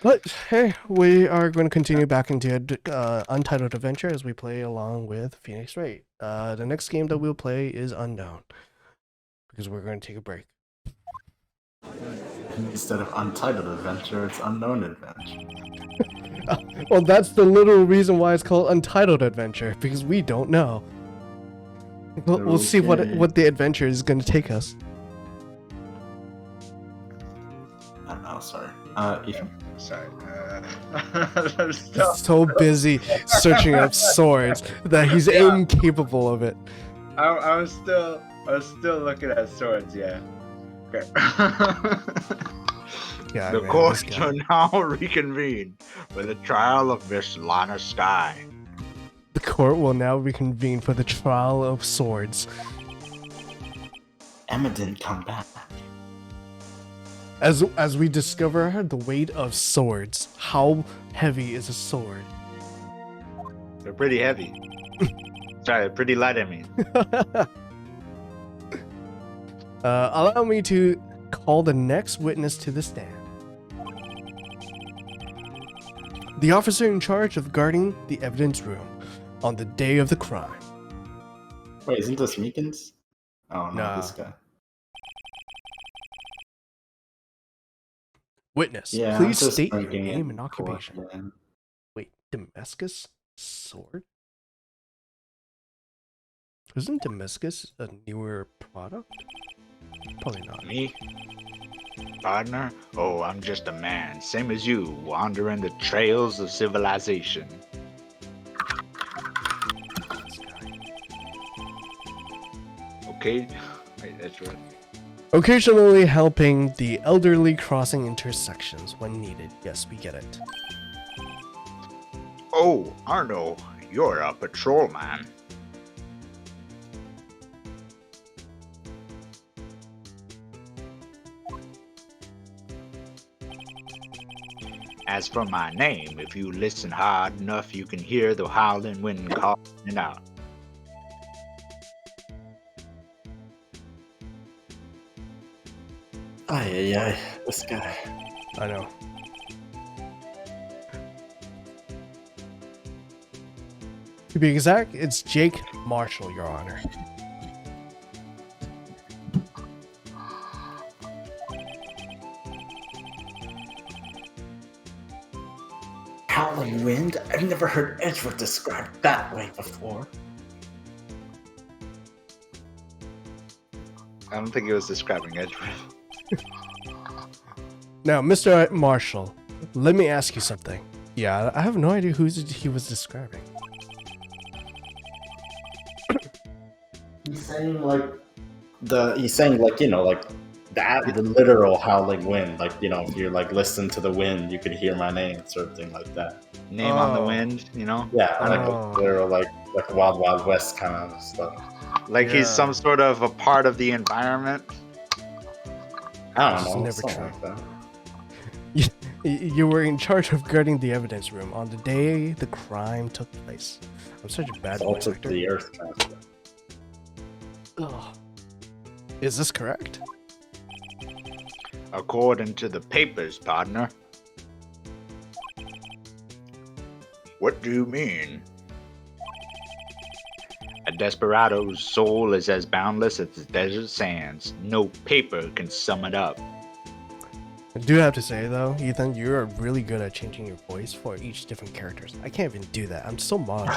But hey, we are going to continue back into Untitled Adventure as we play along with Phoenix Wright. The next game that we'll play is Unknown because we're going to take a break. Instead of Untitled Adventure, it's Unknown Adventure. Well, that's the literal reason why it's called Untitled Adventure because we don't know. We'll see what the adventure is going to take us. Oh, sorry. Ethan? Sorry. I'm so busy searching up swords that he's incapable of it. I was still looking at swords. Yeah. Okay. Yeah, The man, court will now reconvene for the trial of Miss Lana Sky. The court will now reconvene for the trial of swords. Emma didn't come back. As we discover the weight of swords, how heavy is a sword? They're pretty heavy. Sorry, pretty light, I mean. Allow me to call the next witness to the stand. The officer in charge of guarding the evidence room on the day of the crime. Wait, isn't this Meekins? Oh, no, Nah. this guy. Witness, Yeah, please I'm just state your thinking name it and occupation. before, yeah. Wait, Damascus sword? Isn't Damascus a newer product? Probably not. Me? Partner? Oh, I'm just a man, same as you, wandering the trails of civilization. This guy. Okay? Wait, that's right. Occasionally helping the elderly crossing intersections when needed. Yes, we get it. Oh, Arno, you're a patrolman. As for my name, if you listen hard enough, you can hear the howling wind calling it out. Ay, this guy. I know. To be exact, it's Jake Marshall, Your Honor. Howling wind? I've never heard Edgeworth described that way before. I don't think he was describing Edgeworth. Now, Mr. Marshall, let me ask you something. Yeah, I have no idea who he was describing. He's saying like the literal howling wind. Like, you know, if you're like listen to the wind, you could hear my name, sort of thing like that. Name on the Oh. wind, you know? Yeah, like Oh. literal like Wild Wild West kind of stuff. Like Yeah. he's some sort of a part of the environment. I don't This is know. never Something true. like that. You were in charge of guarding the evidence room on the day the crime took place. I'm such a bad voice Salt of actor. the earth kind of stuff. Ugh. Is this correct? According to the papers, partner. What do you mean? A desperado's soul is as boundless as the desert sands. No paper can sum it up. I do have to say though, Ethan, you're really good at changing your voice for each different characters. I can't even do that. I'm so monotone.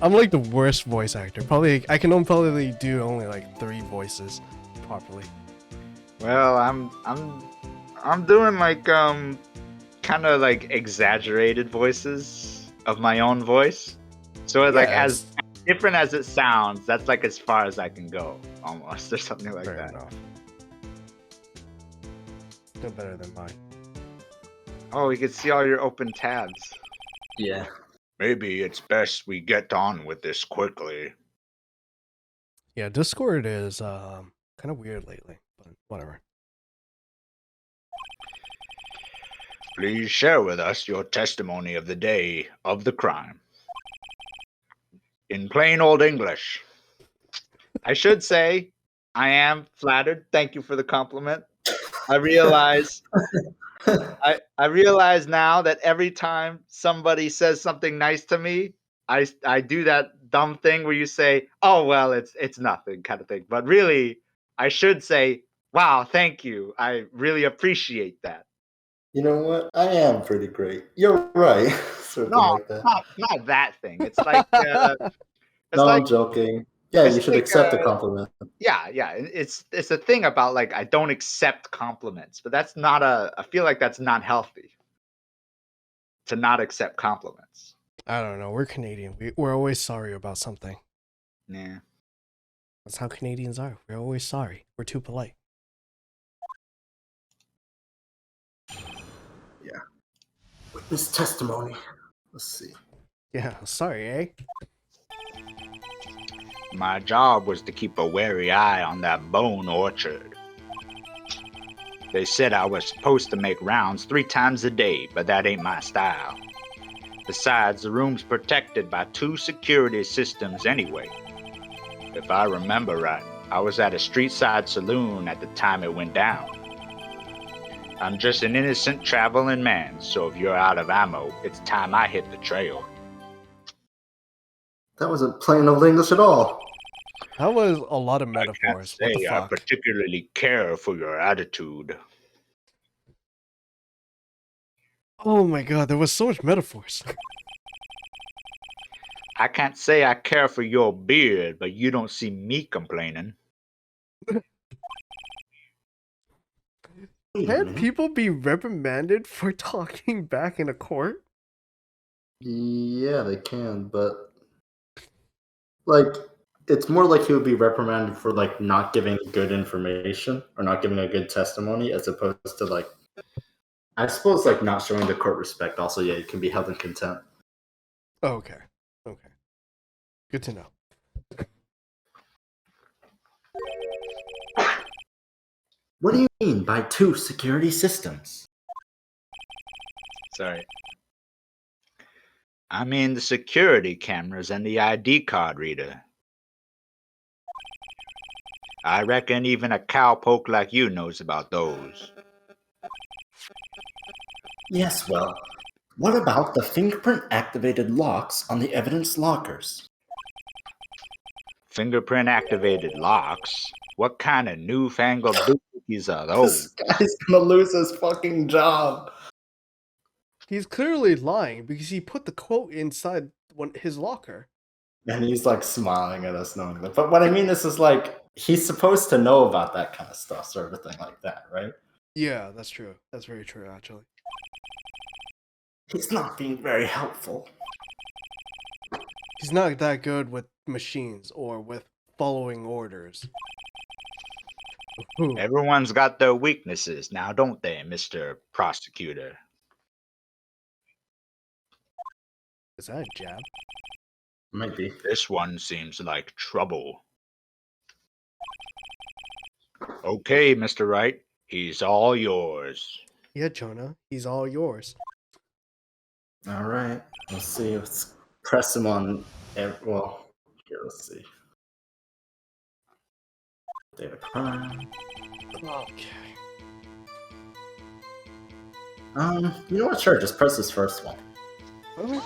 I'm like the worst voice actor. Probably I can probably do only like 3 voices properly. Well, I'm doing like kind of like exaggerated voices of my own voice. So it's like as different as it sounds, that's like as far as I can go, almost, or something like Fair that. enough. Still better than mine. Oh, we can see all your open tabs. Yeah. Maybe it's best we get on with this quickly. Yeah, Discord is kind of weird lately, but whatever. Please share with us your testimony of the day of the crime. In plain old English. I should say, I am flattered. Thank you for the compliment. I realize I realize now that every time somebody says something nice to me, I do that dumb thing where you say, "Oh well, it's nothing," kind of thing. But really, I should say, "Wow, thank you. I really appreciate that." You know what? I am pretty great. You're right. Something No, like that. not that thing. It's No, like I'm joking. Yeah, it's you should like accept a compliment. yeah. It's a thing about like I don't accept compliments, but that's not a. I feel like that's not healthy to not accept compliments. I don't know. We're Canadian. We're always sorry about something. Yeah. That's how Canadians are. We're always sorry. We're too polite. Witness testimony. Let's see. Yeah, sorry, eh? My job was to keep a wary eye on that bone orchard. They said I was supposed to make rounds 3 times a day, but that ain't my style. Besides, the room's protected by 2 security systems anyway. If I remember right, I was at a street side saloon at the time it went down. I'm just an innocent traveling man, so if you're out of ammo, it's time I hit the trail. That wasn't plain old English at all. That was a lot of I can't metaphors. What the say I fuck? particularly care for your attitude. Oh my god, there was so much metaphors. I can't say I care for your beard, but you don't see me complaining. Wait a Can minute. people be reprimanded for talking back in a court? Yeah, they can, but like it's more like he would be reprimanded for like not giving good information or not giving a good testimony as opposed to like I suppose like not showing the court respect also, yeah, you can be held in contempt. Oh, okay. Okay. Good to know. What do you mean by 2 security systems? Sorry. I mean the security cameras and the ID card reader. I reckon even a cowpoke like you knows about those. Yes, well, what about the fingerprint activated locks on the evidence lockers? Fingerprint activated locks? What kind of newfangled doohickeys are This those? guy's gonna lose his fucking job. He's clearly lying because he put the quote inside his locker. And he's like smiling at us knowing that. But what I mean is like he's supposed to know about that kind of stuff, sort of thing like that, right? Yeah, that's true. That's very true, actually. He's not being very helpful. He's not that good with machines or with following orders. Ooh, Everyone's got their weaknesses now, don't they, Mr. Prosecutor? is that a jab? Might be. This one seems like trouble. Okay, Mr. Wright, he's all yours. Yeah, Jonah, he's all yours. All right. Let's see. Let's press him on. Well, here, let's see. Data crime. Okay. You know what? Sure, just press this first one. Okay.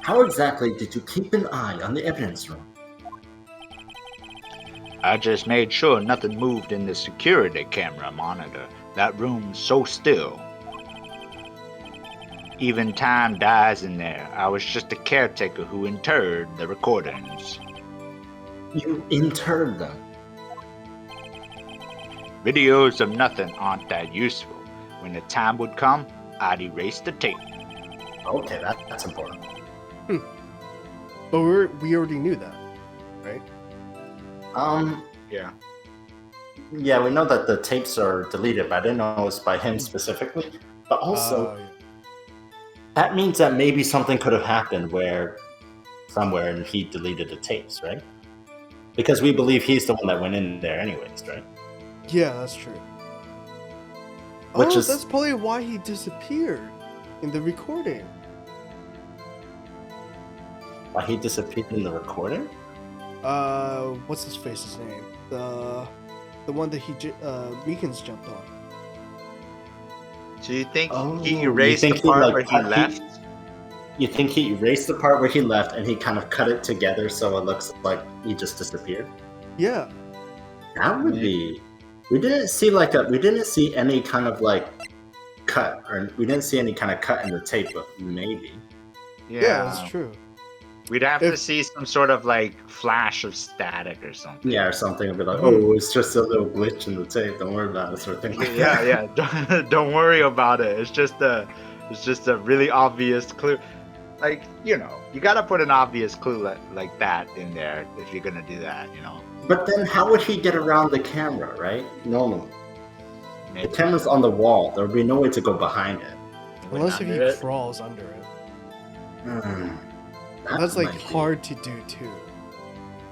How exactly did you keep an eye on the evidence room? I just made sure nothing moved in the security camera monitor. That room's so still. Even time dies in there. I was just a caretaker who interred the recordings. You interred them. Videos of nothing aren't that useful. When the time would come, I'd erase the tape. Okay, that's important. But we already knew that, right? Yeah. Yeah, we know that the tapes are deleted, but I didn't know it was by him specifically. But also, Yeah. that means that maybe something could have happened somewhere and he deleted the tapes, right? Because we believe he's the one that went in there anyways, right? Yeah, that's true. Which is- that's probably why he disappeared in the recording. Why he disappeared in the recording? What's his face's name? The The one that Meekins jumped on. So you think Oh, he you erased think the he, part like, where he cut- left? You think he erased the part where he left and he kind of cut it together so it looks like he just disappeared? Yeah. That would be. We didn't see any kind of like cut, or we didn't see any kind of cut in the tape, but maybe. Yeah, that's true. We'd have to If- see some sort of like flash of static or something. Yeah, or something. It'd be like, Mhm. oh, it's just a little glitch in the tape. Don't worry about it, sort of thing. Like Yeah, that. yeah. Don't worry about it. It's just a really obvious clue. Like, you know, you gotta put an obvious clue like that in there if you're gonna do that, you know. But then, how would he get around the camera, right? Normally, the Maybe camera's on the wall. There would be no way to go behind it. he went Unless if under he it. crawls under it. That That's like might be- hard to do too.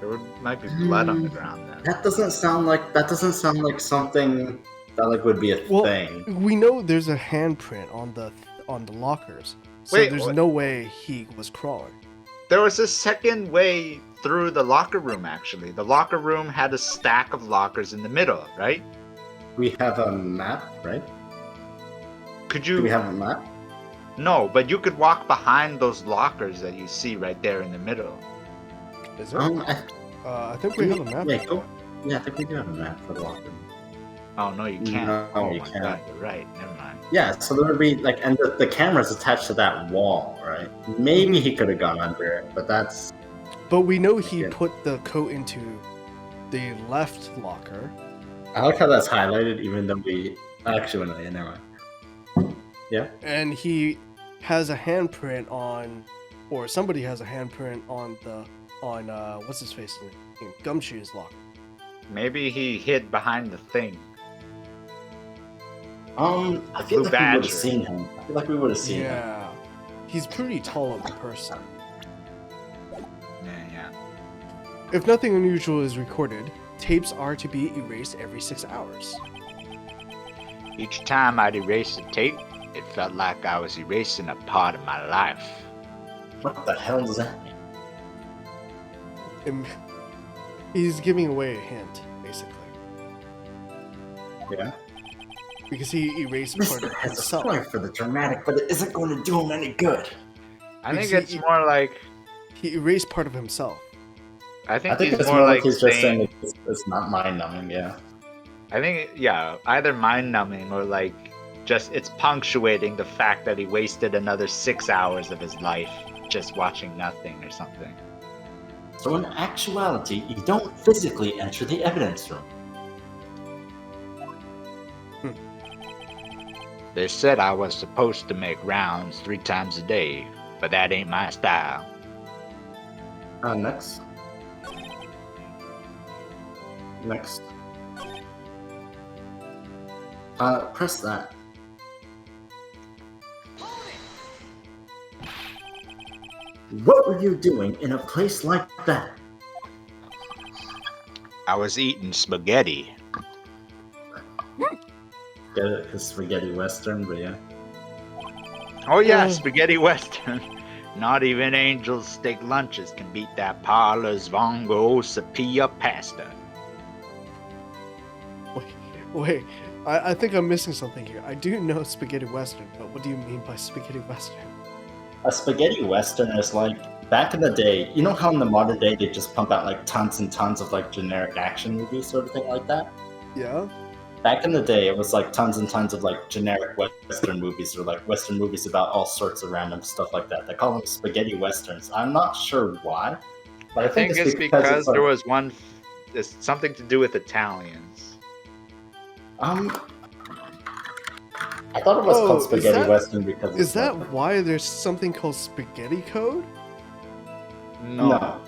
There might be blood on the ground then. That doesn't sound like something that like would be a Well, thing. we know there's a handprint on the lockers, so Wait, there's what? no way he was crawling. There was a second way through the locker room, actually. The locker room had a stack of lockers in the middle, right? We have a map, right? Could Do you... we have a map? No, but you could walk behind those lockers that you see right there in the middle. Is it? I think we have a map. Yeah, for go. that. Yeah, I think we do have a map for the locker room. Oh, no, you can't. No, oh you my can't. god, you're right. Never mind. Yeah, so there would be like, and the camera's attached to that wall, right? Maybe he could have gone under it, but that's But we know he Yeah. put the coat into the left locker. I like how that's highlighted, even though we actually no, yeah, never mind. And he has a handprint on, or somebody has a handprint on what's his face name? Gumshoe's locker. Maybe he hid behind the thing. I feel Blue like we would Badger. have seen him. I feel like we would have seen him. Yeah, he's pretty tall of a person. Yeah. If nothing unusual is recorded, tapes are to be erased every 6 hours. Each time I'd erase a tape, it felt like I was erasing a part of my life. What the hell does that mean? And he's giving away a hint, basically, Yeah. because he erased part Mister of has a himself. story for the dramatic, but it isn't going to do him any good. I think Because it's more like... He erased part of himself. I think, I think he's it's more like he's just saying... saying it's not mind numbing. Yeah. I think, yeah, either mind-numbing or like just it's punctuating the fact that he wasted another 6 hours of his life just watching nothing or something. So in actuality, you don't physically enter the evidence room. They said I was supposed to make rounds 3 times a day, but that ain't my style. Next. Next. Press that. What were you doing in a place like that? I was eating spaghetti. Get it? Because spaghetti western, but yeah. Oh yeah, Oh. spaghetti western. Not even Angel's steak lunches can beat that Parlor's Vongo Sapia pasta. Wait, I think I'm missing something here. I do know spaghetti western, but what do you mean by spaghetti western? A spaghetti western is like, back in the day, you know how in the modern day they just pump out like tons and tons of like generic action movies, sort of thing like that? Yeah? Back in the day, it was like tons and tons of like generic Western movies or like Western movies about all sorts of random stuff like that. They call them spaghetti Westerns. I'm not sure why, but I think it's because like, there was one. It's something to do with Italians. I thought it was Oh, called is spaghetti that- Western because Is it's that like- why there's something called spaghetti code? no?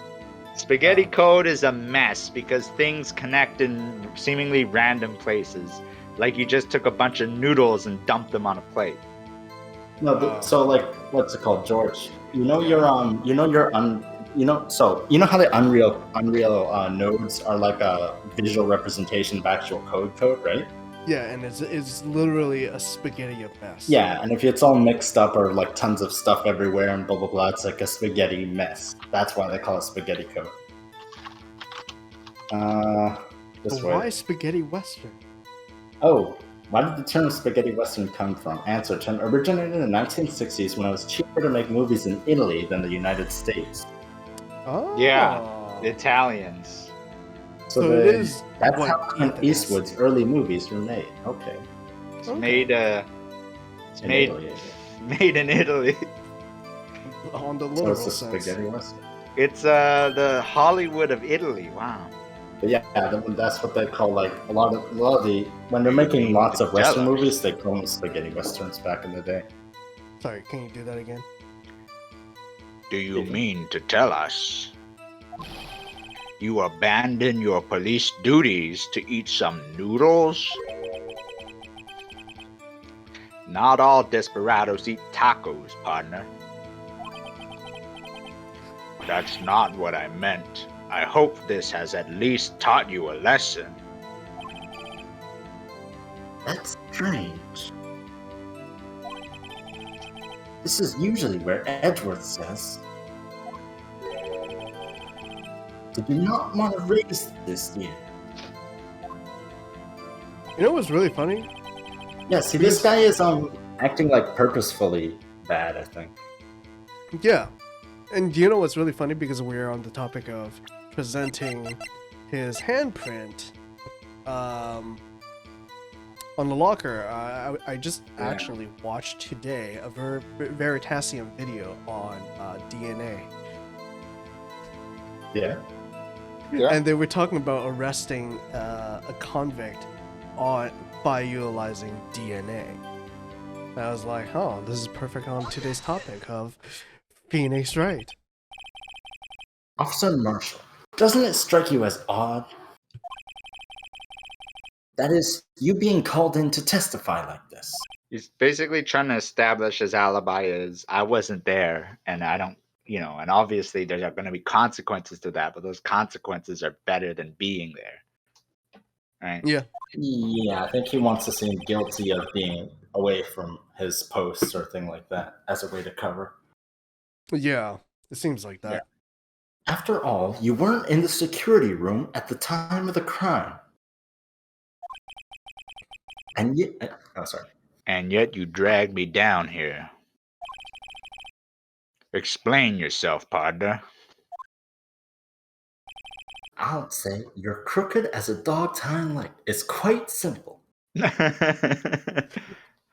Spaghetti code is a mess because things connect in seemingly random places. Like you just took a bunch of noodles and dumped them on a plate. No, so like, what's it called, George? You know your so you know how the Unreal nodes are like a visual representation of actual code, right? Yeah, and it's literally a spaghetti of mess. Yeah, and if it's all mixed up or like tons of stuff everywhere and blah blah blah, it's like a spaghetti mess. That's why they call it spaghetti code. This Why way. spaghetti western? Oh, why did the term spaghetti western come from? Answer: term originated in the 1960s when it was cheaper to make movies in Italy than the United States. Oh. Yeah, the Italians. So it is That's what how Clint Ethan is. Eastwood's early movies were made. Okay. It's Okay. made it's In made Italy. made in Italy. On the So literal it's a sense. spaghetti western. It's the Hollywood of Italy. Wow. But yeah, that's what they call like a lot of the when they're Do you making mean lots to of western tell us? movies, they call them spaghetti westerns back in the day. Sorry, can you do that again? Do you mean to tell us you abandon your police duties to eat some noodles? Not all desperados eat tacos, partner. That's not what I meant. I hope this has at least taught you a lesson. That's strange. This is usually where Edgeworth says, "Did you not want to raise this year?" You know what's really funny? Yeah, see, this guy is acting like purposefully bad, I think. Yeah. And do you know what's really funny? Because we're on the topic of presenting his handprint on the locker. I just actually watched today a Veritasium video on DNA. Yeah. And they were talking about arresting a convict by utilizing DNA. And I was like, oh, this is perfect on today's topic of Phoenix Wright. Officer Marshall, doesn't it strike you as odd? That is, you being called in to testify like this. He's basically trying to establish his alibi as I wasn't there and I don't, and obviously there are going to be consequences to that, but those consequences are better than being there. Right? Yeah. Yeah, I think he wants to seem guilty of being away from his post or thing like that as a way to cover. Yeah, it seems like that. After all, you weren't in the security room at the time of the crime. And yet, And yet you dragged me down here. Explain yourself, partner. I'll say you're crooked as a dog's hind leg. It's quite simple.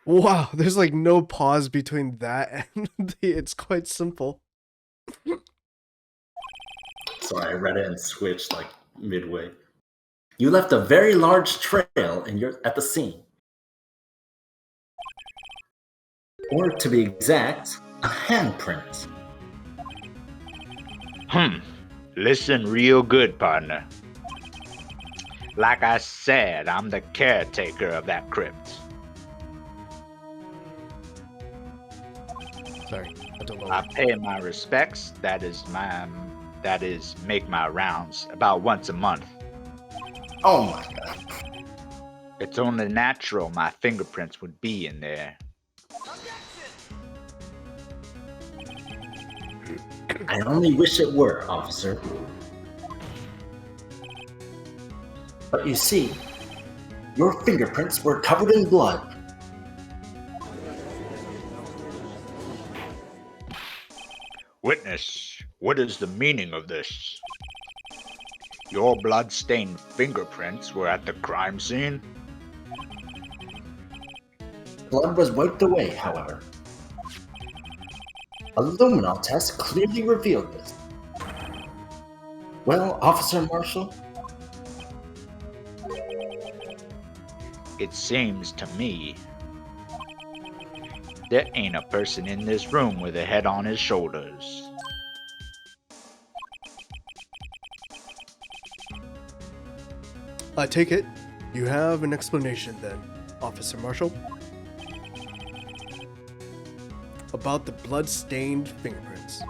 Wow, there's like no pause between that and it's quite simple. Sorry, I read it and switched like midway. You left a very large trail at the scene. Or to be exact, a handprint. Listen real good, partner. Like I said, I'm the caretaker of that crypt. Sorry, I don't know. I pay my respects. That is make my rounds about once a month. Oh my god. It's only natural my fingerprints would be in there. I only wish it were, officer. But you see, your fingerprints were covered in blood. Witness, what is the meaning of this? Your blood-stained fingerprints were at the crime scene? Blood was wiped away, however. A luminol test clearly revealed this. Well, Officer Marshall? It seems to me there ain't a person in this room with a head on his shoulders. I take it you have an explanation then, Officer Marshall, about the blood-stained fingerprints.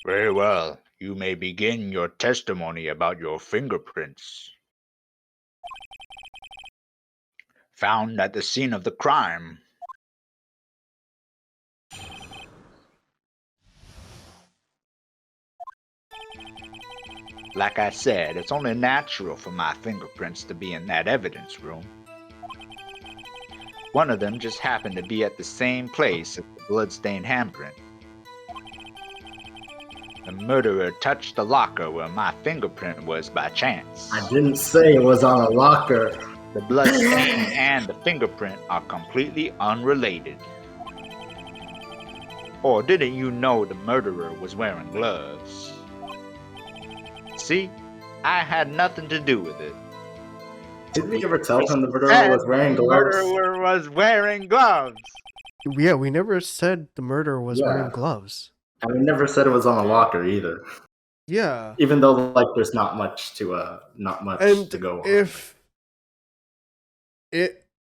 Very well. You may begin your testimony about your fingerprints. Found at the scene of the crime. Like I said, it's only natural for my fingerprints to be in that evidence room. One of them just happened to be at the same place as the bloodstained handprint. The murderer touched the locker where my fingerprint was by chance. I didn't say it was on a locker. The bloodstain and the fingerprint are completely unrelated. Or didn't you know the murderer was wearing gloves? See, I had nothing to do with it. Did we ever tell him the murderer was wearing The gloves? murderer was wearing gloves. Yeah, we never said the murderer was wearing gloves. And we never said it was on a locker either. Yeah. Even though like there's not much to go on.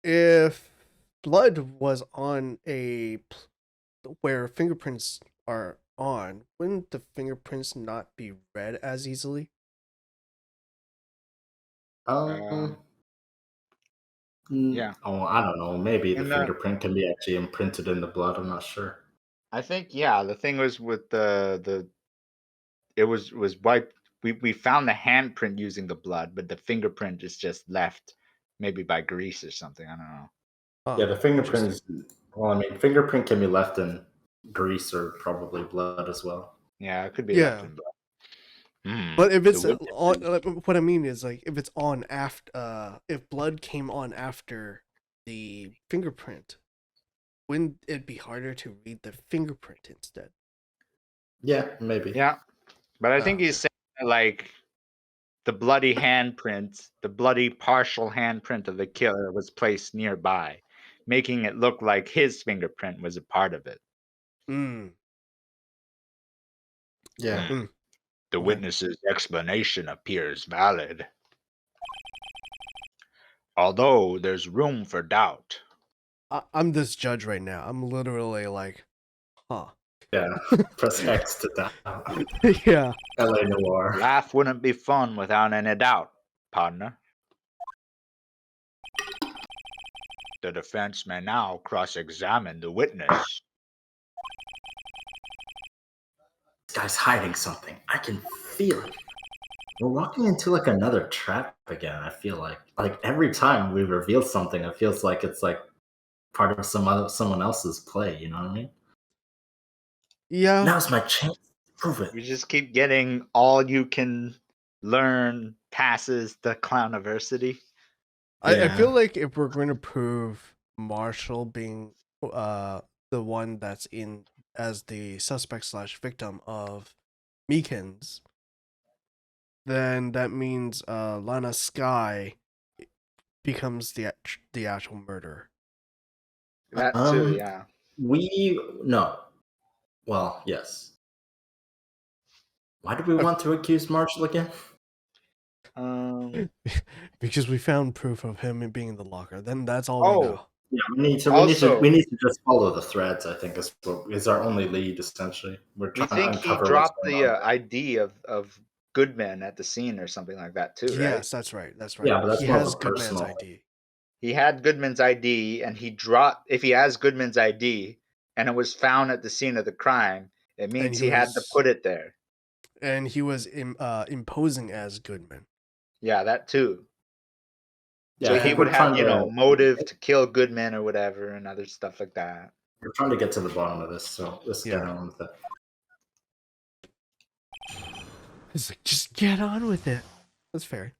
If blood was on where fingerprints are on, wouldn't the fingerprints not be read as easily? Yeah. Oh, I don't know. Maybe the And, fingerprint can be actually imprinted in the blood. I'm not sure. I think the thing was with it was wiped. We found the handprint using the blood, but the fingerprint is just left maybe by grease or something. I don't know. Oh, Yeah, the fingerprint is. Well, I mean, fingerprint can be left in grease or probably blood as well. Yeah, it could be left in blood. But if it's on, what I mean is like if it's on after, if blood came on after the fingerprint, wouldn't it be harder to read the fingerprint instead? Yeah, maybe. Yeah, but I think he's saying that, like the bloody handprint, the bloody partial handprint of the killer was placed nearby, making it look like his fingerprint was a part of it. Yeah. The witness's explanation appears valid. Although there's room for doubt. I'm this judge right now. I'm literally like, huh. Yeah, press X to doubt. Yeah. LA Noir. Life wouldn't be fun without any doubt, partner. The defense may now cross-examine the witness. This guy's hiding something. I can feel it. We're walking into like another trap again. I feel like every time we reveal something, it feels like it's like part of someone else's play. You know what I mean? Yeah. Now's my chance to prove it. We just keep getting all you can learn passes the clowniversity. I feel like if we're going to prove Marshall being the one that's in as the suspect / victim of Meekins, then that means Lana Sky becomes the actual murderer. That too, yeah. Well, yes. Why do we want to accuse Marshall again? Because we found proof of him being in the locker. Then that's all we know. Yeah, we need to just follow the threads. I think is our only lead essentially. We're trying think to uncover he dropped the ID of Goodman at the scene or something like that too, right? Yes, that's right. That's right. Yeah, but that's he more has of a Goodman's personal ID. He had Goodman's ID, and if he has Goodman's ID and it was found at the scene of the crime, it means he had to put it there. And he was imposing as Goodman. Yeah, that too. Yeah, so he would have, motive to kill Goodman or whatever, and other stuff like that. We're trying to get to the bottom of this, so let's get on with it. It's like, just get on with it. That's fair.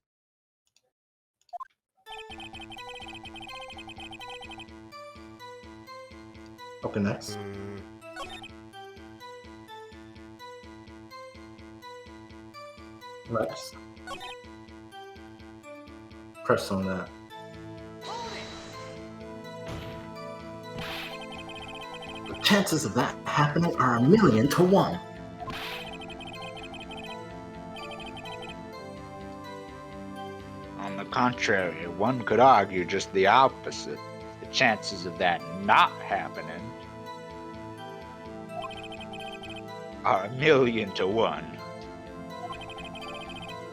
Okay, next. Next. Press on that. The chances of that happening are 1,000,000 to 1. On the contrary, one could argue just the opposite. The chances of that not happening are 1,000,000 to 1.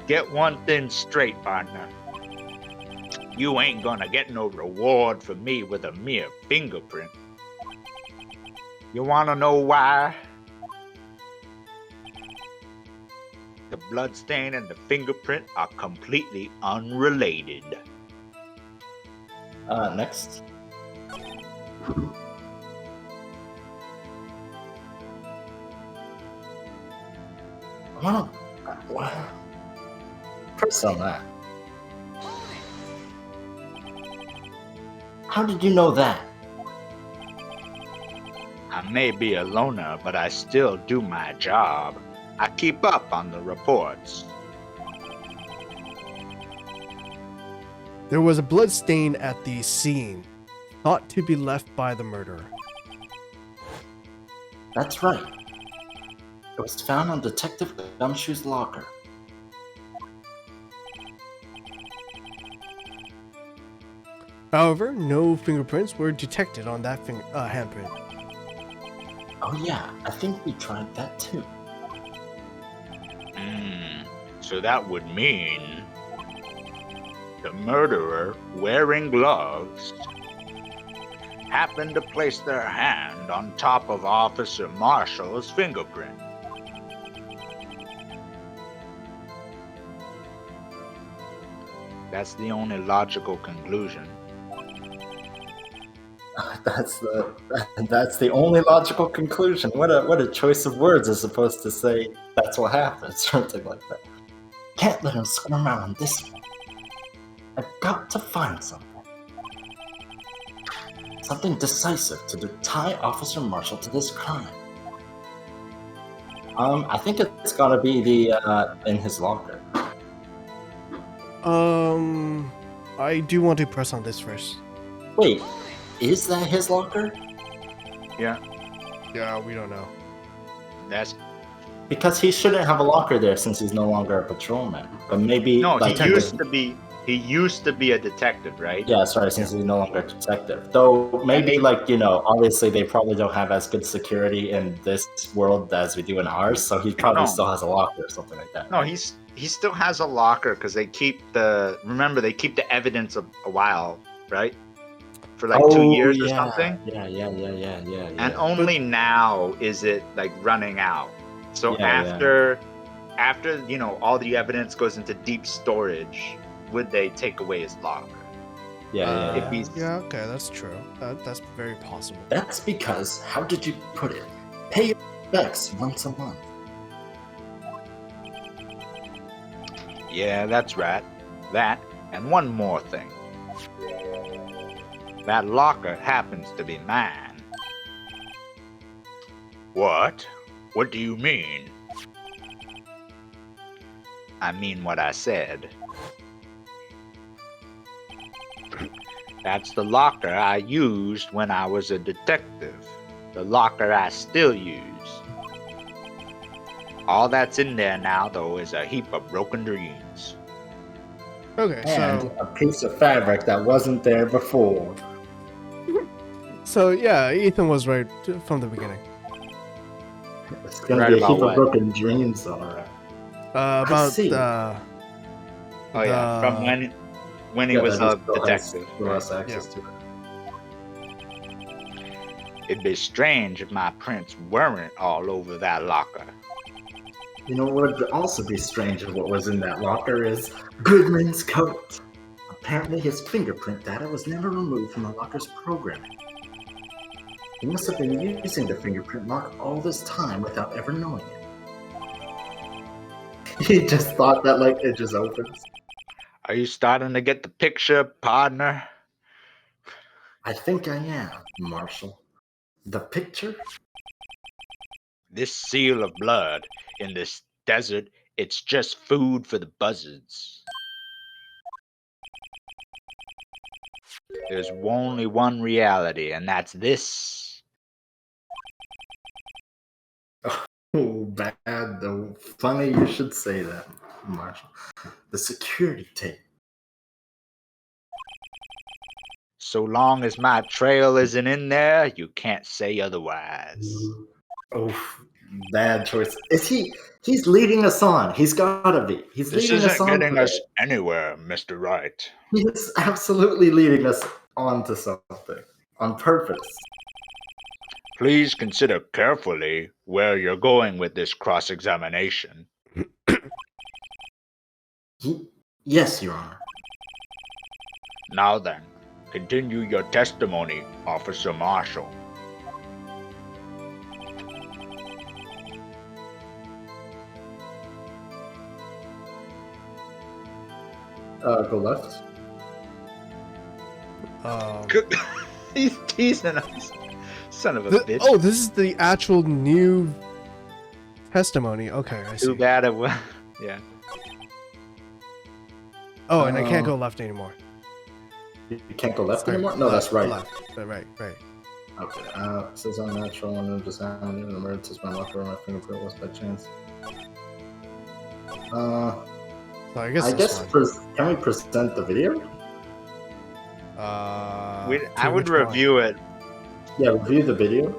Get one thing straight, partner. You ain't gonna get no reward for me with a mere fingerprint. You wanna know why? The bloodstain and the fingerprint are completely unrelated. Next. Wow. Wow. Press on that. How did you know that? I may be a loner, but I still do my job. I keep up on the reports. There was a blood stain at the scene, thought to be left by the murderer. That's right. It was found on Detective Gumshoe's locker. However, no fingerprints were detected on that handprint. Oh yeah, I think we tried that too. So that would mean the murderer, wearing gloves, happened to place their hand on top of Officer Marshall's fingerprint. That's the only logical conclusion. That's the only logical conclusion. What a choice of words as opposed to say that's what happened, something like that. Can't let him squirm out on this one. I've got to find something. Something decisive to tie Officer Marshall to this crime. I think it's gotta be the in his locker. I do want to press on this first. Wait, is that his locker? Yeah, We don't know. that's Because he shouldn't have a locker there since he's no longer a patrolman. But maybe no. like, He used to be a detective, right? Yeah, sorry, since he's no longer a detective. Though maybe obviously they probably don't have as good security in this world as we do in ours, so he probably No. still has a locker or something like that. No, he still has a locker because they keep the evidence a while, right? For like 2 years or something. Yeah. And only now is it like running out. So Yeah, after all the evidence goes into deep storage, would they take away his locker? Yeah. If he's Okay, that's true. That's very possible. That's because, how did you put it? Pay your respects once a month. Yeah, that's right. That and one more thing. That locker happens to be mine. What? What do you mean? I mean what I said. That's the locker I used when I was a detective. The locker I still use. All that's in there now, though, is a heap of broken dreams. Okay, And a piece of fabric that wasn't there before. so yeah, Ethan was right from the beginning. It's gonna Right be a about heap what? of broken dreams, alright. About see. Oh yeah, from when he Yeah, was that a he still detective. has access to it. It'd be strange if my prints weren't all over that locker. You know what would also be strange of what was in that locker is Goodman's coat. Apparently his fingerprint data was never removed from the locker's programming. He must have been using the fingerprint lock all this time without ever knowing it. He just thought that it just opens. Are you starting to get the picture, partner? I think I am, Marshall. The picture? This seal of blood in this desert, it's just food for the buzzards. There's only one reality, and that's this. Oh, bad though. Funny you should say that, Marshall. The security tape. So long as my trail isn't in there, you can't say otherwise. Oh, bad choice. He's leading us on. He's gotta be. He's This leading us isn't on. getting to us it. anywhere, Mr. Wright. He's absolutely leading us on to something. On purpose. Please consider carefully where you're going with this cross-examination. Yes, Your Honor. Now then, continue your testimony, Officer Marshall. Go left. He's teasing us. Son of a bitch. Oh, this is the actual new testimony. Okay, I see. Too bad it was. Yeah. Oh, and I can't go left anymore. You can't go left Sorry, anymore? No, that's right. Left. Right. Okay. It says unnatural and just happened in emergency. My locker room, my fingerprint was by chance. So I guess I this guess one. can we present the video? I would review it. Yeah, review the video.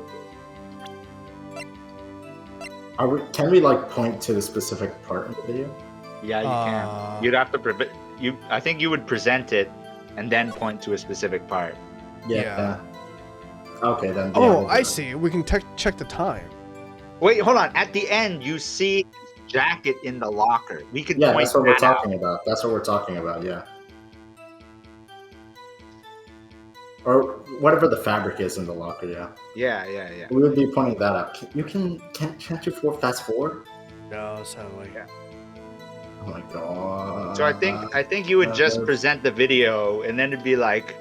Can we like point to the specific part in the video? Yeah, you can. You'd have to I think you would present it and then point to a specific part. Yeah. Okay, then. Oh, I see. We can check the time. Wait, hold on. At the end, you see his jacket in the locker. We could Yeah, point that's what we're that out. talking about. That's what we're talking about. Yeah. Or whatever the fabric is in the locker. Yeah. Yeah. We would be pointing that out. Can't you fast forward? No, sadly. Yeah. Oh my god. So I think you would just present the video and then it'd be like,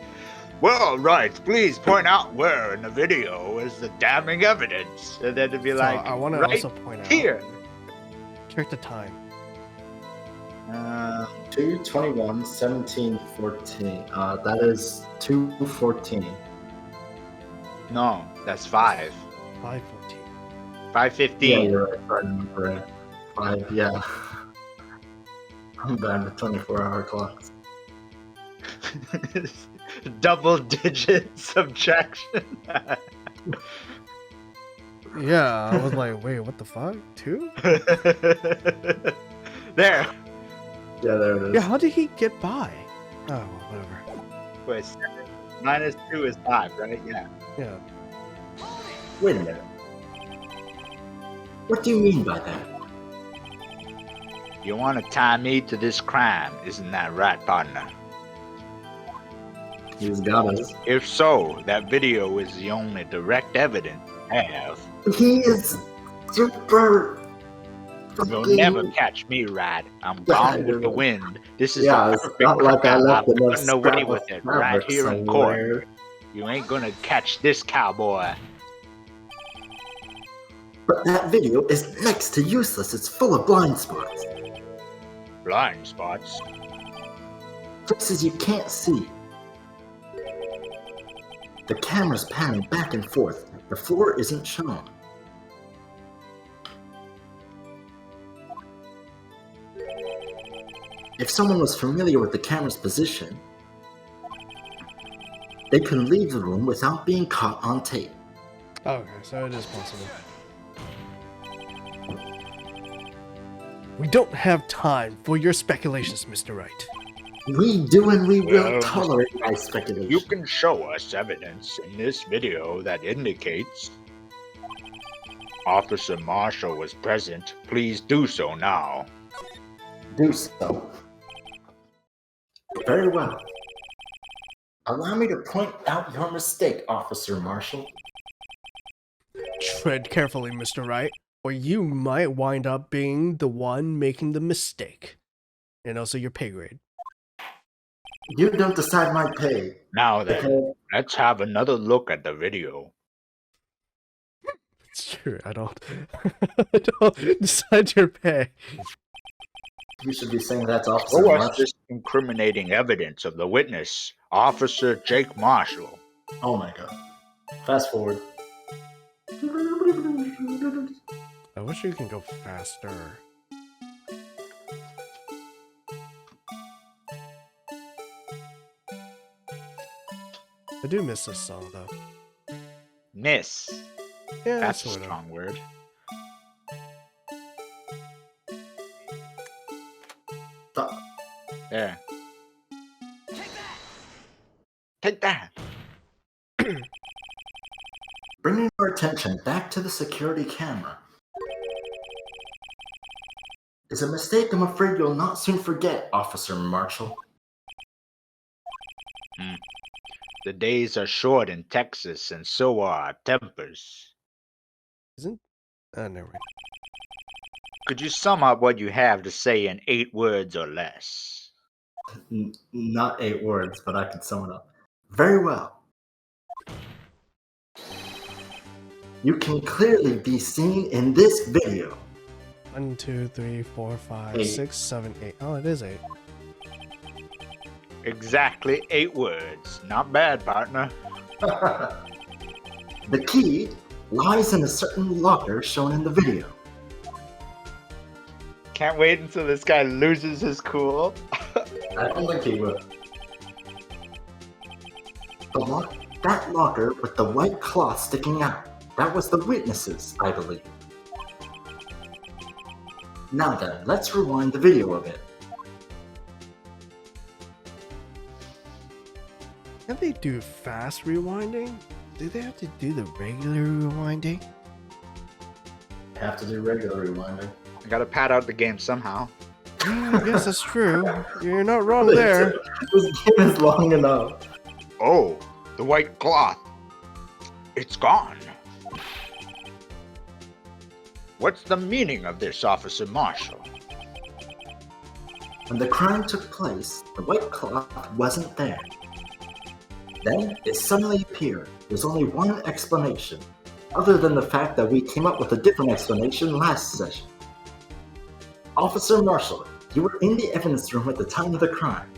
well, right, please point out where in the video is the damning evidence. And then it'd be So like, I want to right also point out here. Check the time. 2:21, 17:14. That is 2:14. No, that's 5. 5:14. 5:15. Yeah, you're right. I remember it. 5. Yeah. I'm bad with 24-hour clocks. Double digit subtraction. Yeah, I was like, wait, what the fuck? 2? There. Yeah, there it is. Yeah, how did he get by? Oh, well, whatever. Wait, 7 minus 2 is 5, right? Yeah. Yeah. Wait a minute. What do you mean by that? You want to tie me to this crime, isn't that right, partner? He's got us. If so, that video is the only direct evidence I have. He is super. You'll never catch me, Wright. I'm gone with the wind. This is Yeah, a it's perfect not like I crime. left I'm enough getting away scrap with of it right fabric here in somewhere. court. You ain't gonna catch this cowboy. But that video is next to useless. It's full of blind spots. Blind spots? Places you can't see. The camera's panning back and forth. The floor isn't shown. If someone was familiar with the camera's position, they could leave the room without being caught on tape. Okay, so it is possible. We don't have time for your speculations, Mr. Wright. We do and we will Well, tolerate my speculation. You can show us evidence in this video that indicates Officer Marshall was present. Please do so now. Do so. Very well. Allow me to point out your mistake, Officer Marshall. Tread carefully, Mr. Wright, or you might wind up being the one making the mistake. And also your pay grade. You don't decide my pay. Now then, let's have another look at the video. It's true, I don't decide your pay. You should be saying that's Officer Show us Marshall. this incriminating evidence of the witness, Officer Jake Marshall. Oh my god. Fast forward. I wish you can go faster. I do miss this song though. Miss. Yeah, That's a sort of. strong word. Stop. There. Take that. Bringing our attention back to the security camera. is a mistake I'm afraid you'll not soon forget, Officer Marshall. The days are short in Texas, and so are our tempers. Isn't? Never mind. Could you sum up what you have to say in 8 words or less? Not 8 words, but I can sum it up. Very well. You can clearly be seen in this video. 1, 2, 3, 4, 5, 8. 6, 7, 8. Oh, it is 8. Exactly 8 words. Not bad, partner. The key lies in a certain locker shown in the video. Can't wait until this guy loses his cool. I don't think he will. That locker with the white cloth sticking out. That was the witnesses, I believe. Now then, let's rewind the video a bit. Can they do fast rewinding? Do they have to do the regular rewinding? Have to do regular rewinding. I gotta pad out the game somehow. Yeah, I guess that's true. You're not wrong there. This game is long enough. Oh, the white cloth. It's gone. What's the meaning of this, Officer Marshall? When the crime took place, the white cloth wasn't there. Then it suddenly appeared. There's only one explanation, other than the fact that we came up with a different explanation last session. Officer Marshall, you were in the evidence room at the time of the crime.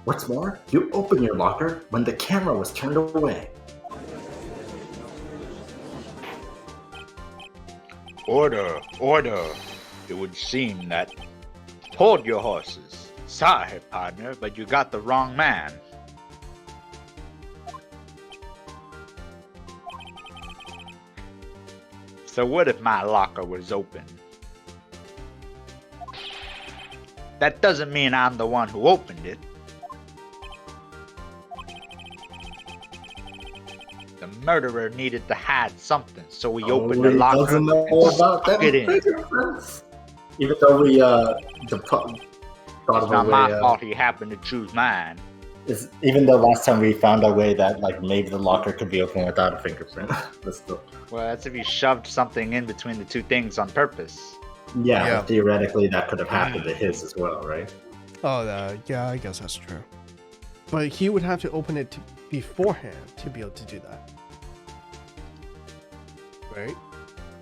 What's more, you opened your locker when the camera was turned away. Order, order. It would seem that... Hold your horses. Sorry, partner, but you got the wrong man. So what if my locker was open? That doesn't mean I'm the one who opened it. The murderer needed to hide something, so he opened the locker Doesn't know and about stuck it in. that. Even though we thought It's of a not my way, fault he happened to choose mine. even though last time we found a way that like maybe the locker could be open without a fingerprint. But still. Well, that's if you shoved something in between the two things on purpose. Yeah, but theoretically that could have happened to his as well, right? Oh, yeah, I guess that's true. But he would have to open it beforehand to be able to do that. Right?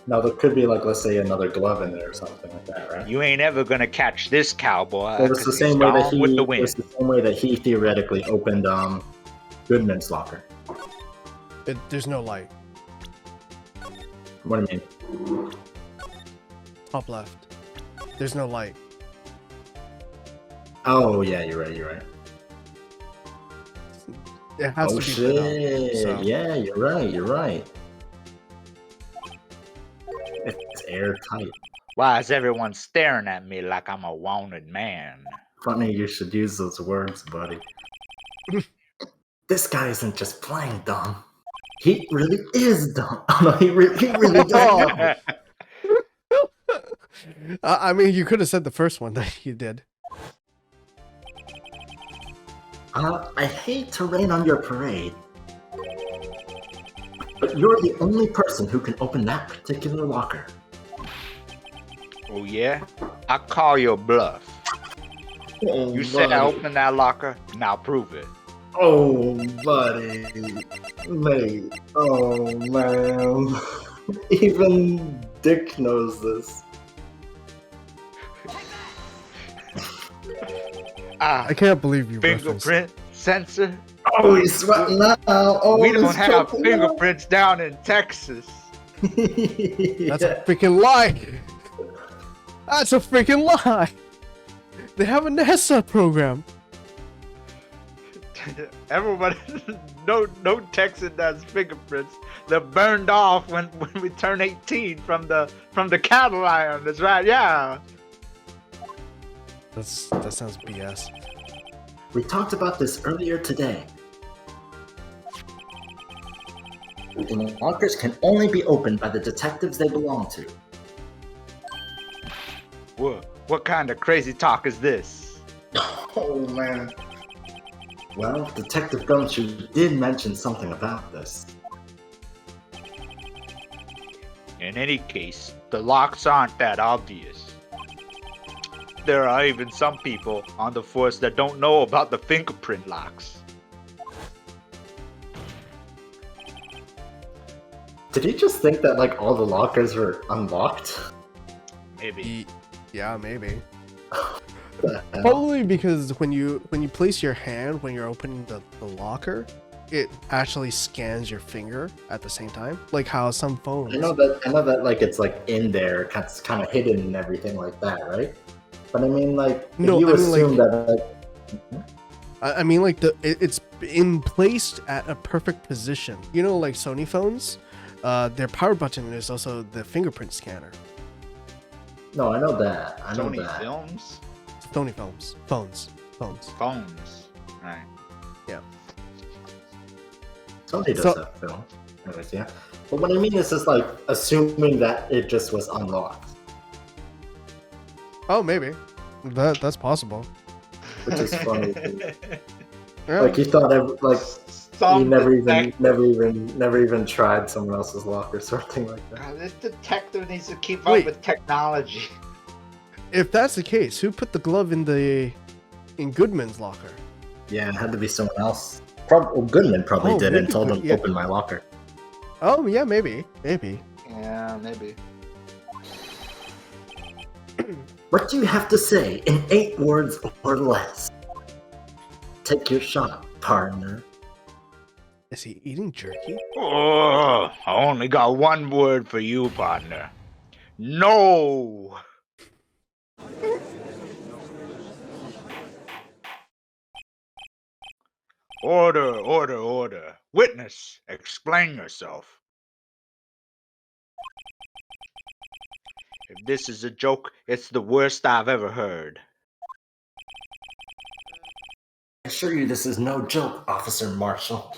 Now there could be like, let's say, another glove in there or something like that, right? You ain't ever gonna catch this cowboy. Well, it's the 'cause same he's way that gone he. with the wind. It's the same way that he theoretically opened Goodman's locker. There's no light. What do you mean? Top left. There's no light. Oh yeah, you're right. You're right. It has Oh to be lit up, shit! so. Yeah, you're right. You're right. It's airtight. Why is everyone staring at me like I'm a wanted man? Funny you should use those words, buddy. This guy isn't just playing dumb. He really is dumb. Oh no, he really does. I mean, you could have said the first one that you did. I hate to rain on your parade, but you're the only person who can open that particular locker. Oh yeah? I call your bluff. Oh, You said I opened that locker, now prove it. Oh, buddy. Mate. Oh, man. Even Dick knows this. Ah, I can't believe you referenced. fingerprint sensor? Oh, he's sweating now. Oh, We don't he's have choking fingerprints down in Texas. now. That's a freaking lie. That's a freaking lie. They have a NASA program. Everybody, no Texan does fingerprints. They're burned off when we turn 18 from the cattle iron. That's right, yeah. That sounds BS. We talked about this earlier today. The lockers can only be opened by the detectives they belong to. What kind of crazy talk is this? Oh man. Well, Detective Gumshoe did mention something about this. In any case, the locks aren't that obvious. There are even some people on the force that don't know about the fingerprint locks. Did he just think that like all the lockers were unlocked? Maybe. Yeah, maybe. The hell? Probably because when you place your hand when you're opening the locker, it actually scans your finger at the same time, like how some phones. I know that like it's like in there, it's kind of hidden and everything like that, right? But I mean, like, if No, you I mean, assume like- that I mean, like it's in placed at a perfect position. You know, like Sony phones, their power button is also the fingerprint scanner. no, I know that. I know Sony that. Films? Sony phones. Phones. Right. Sony does So- that film. Anyways, yeah. But what I mean is just like assuming that it just was unlocked, Oh, maybe that's possible. which is funny. Yeah. Like he thought, like he Some never detective- even tried someone else's locker, something like that. God, this detective needs to keep Wait. up with technology. If that's the case, who put the glove in Goodman's locker? Yeah, it had to be someone else. Goodman probably Oh, did and maybe told him yeah. open my locker. Oh yeah, maybe. Yeah, maybe. What do you have to say in 8 words or less? Take your shot, partner. Is he eating jerky? Oh, I only got one word for you, partner. No! Order. Witness, explain yourself. If this is a joke, it's the worst I've ever heard. I assure you this is no joke, Officer Marshall.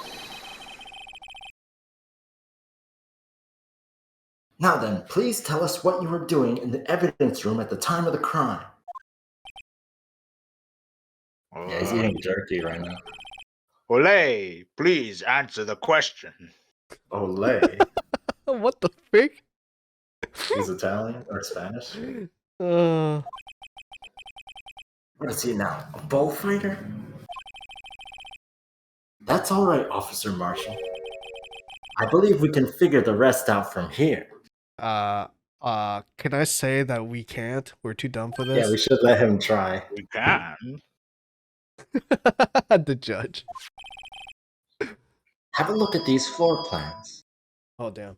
Now then, please tell us what you were doing in the evidence room at the time of the crime. Yeah, he's eating jerky right now. Ole, please answer the question. Olay. What the frick? He's Italian or Spanish. Uh, What is he now? A bullfighter? That's alright, Officer Marshall. I believe we can figure the rest out from here. can I say that we can't? We're too dumb for Yeah, we this. should let him try. We can. The judge. Have a look at these floor plans. Oh damn.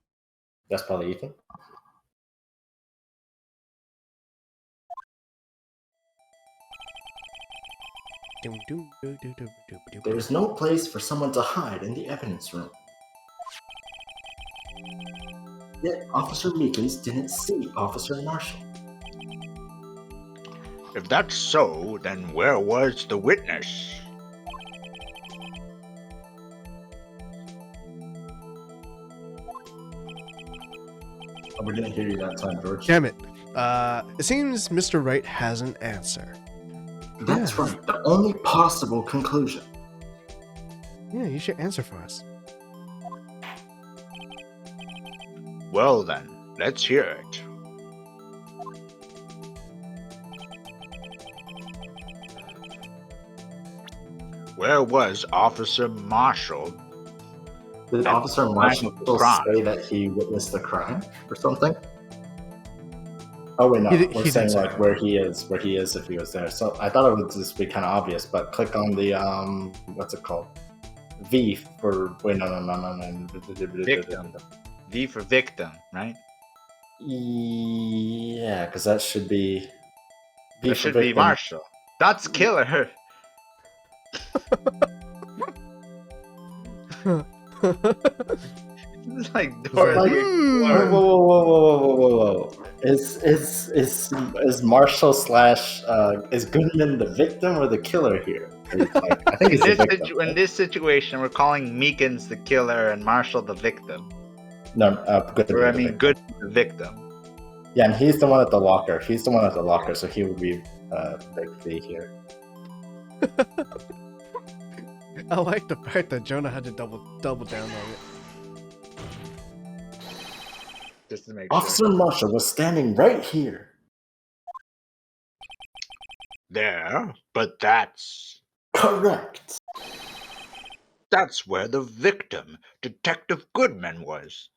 That's probably Ethan. There is no place for someone to hide in the evidence room. Yet Officer Meekins didn't see Officer Marshall. If that's so, then where was the witness? Oh, we didn't hear you that time, George. Damn it. It seems Mr. Wright has an answer. That's Yeah. right. The only possible conclusion. Yeah, you should answer for us. Well then, let's hear it. Where was Officer Marshall? Did At Officer the time Marshall of the crime. say that he witnessed the crime or something? Oh wait, no. He We're did saying say like that. where he is if he was there. So I thought it would just be kind of obvious, but click on the what's it called? V for no. Victim. V for victim, right? Yeah, because that should be. V That for should be victim. Marshall. That's killer. It's like Dorothy. Whoa. Is Marshall slash is Goodman the victim or the killer here? Like, I think In it's the this, victim. in this situation, we're calling Meekins the killer and Marshall the victim. No, Goodman. Or I the mean, victim. Good the victim. Yeah, and he's the one at the locker. He's the one at the locker, so he would be Big V here. I like the fact that Jonah had to double down on it. Just to make Officer Marshall was standing right here. There, but that's Correct. where the victim, Detective Goodman, was.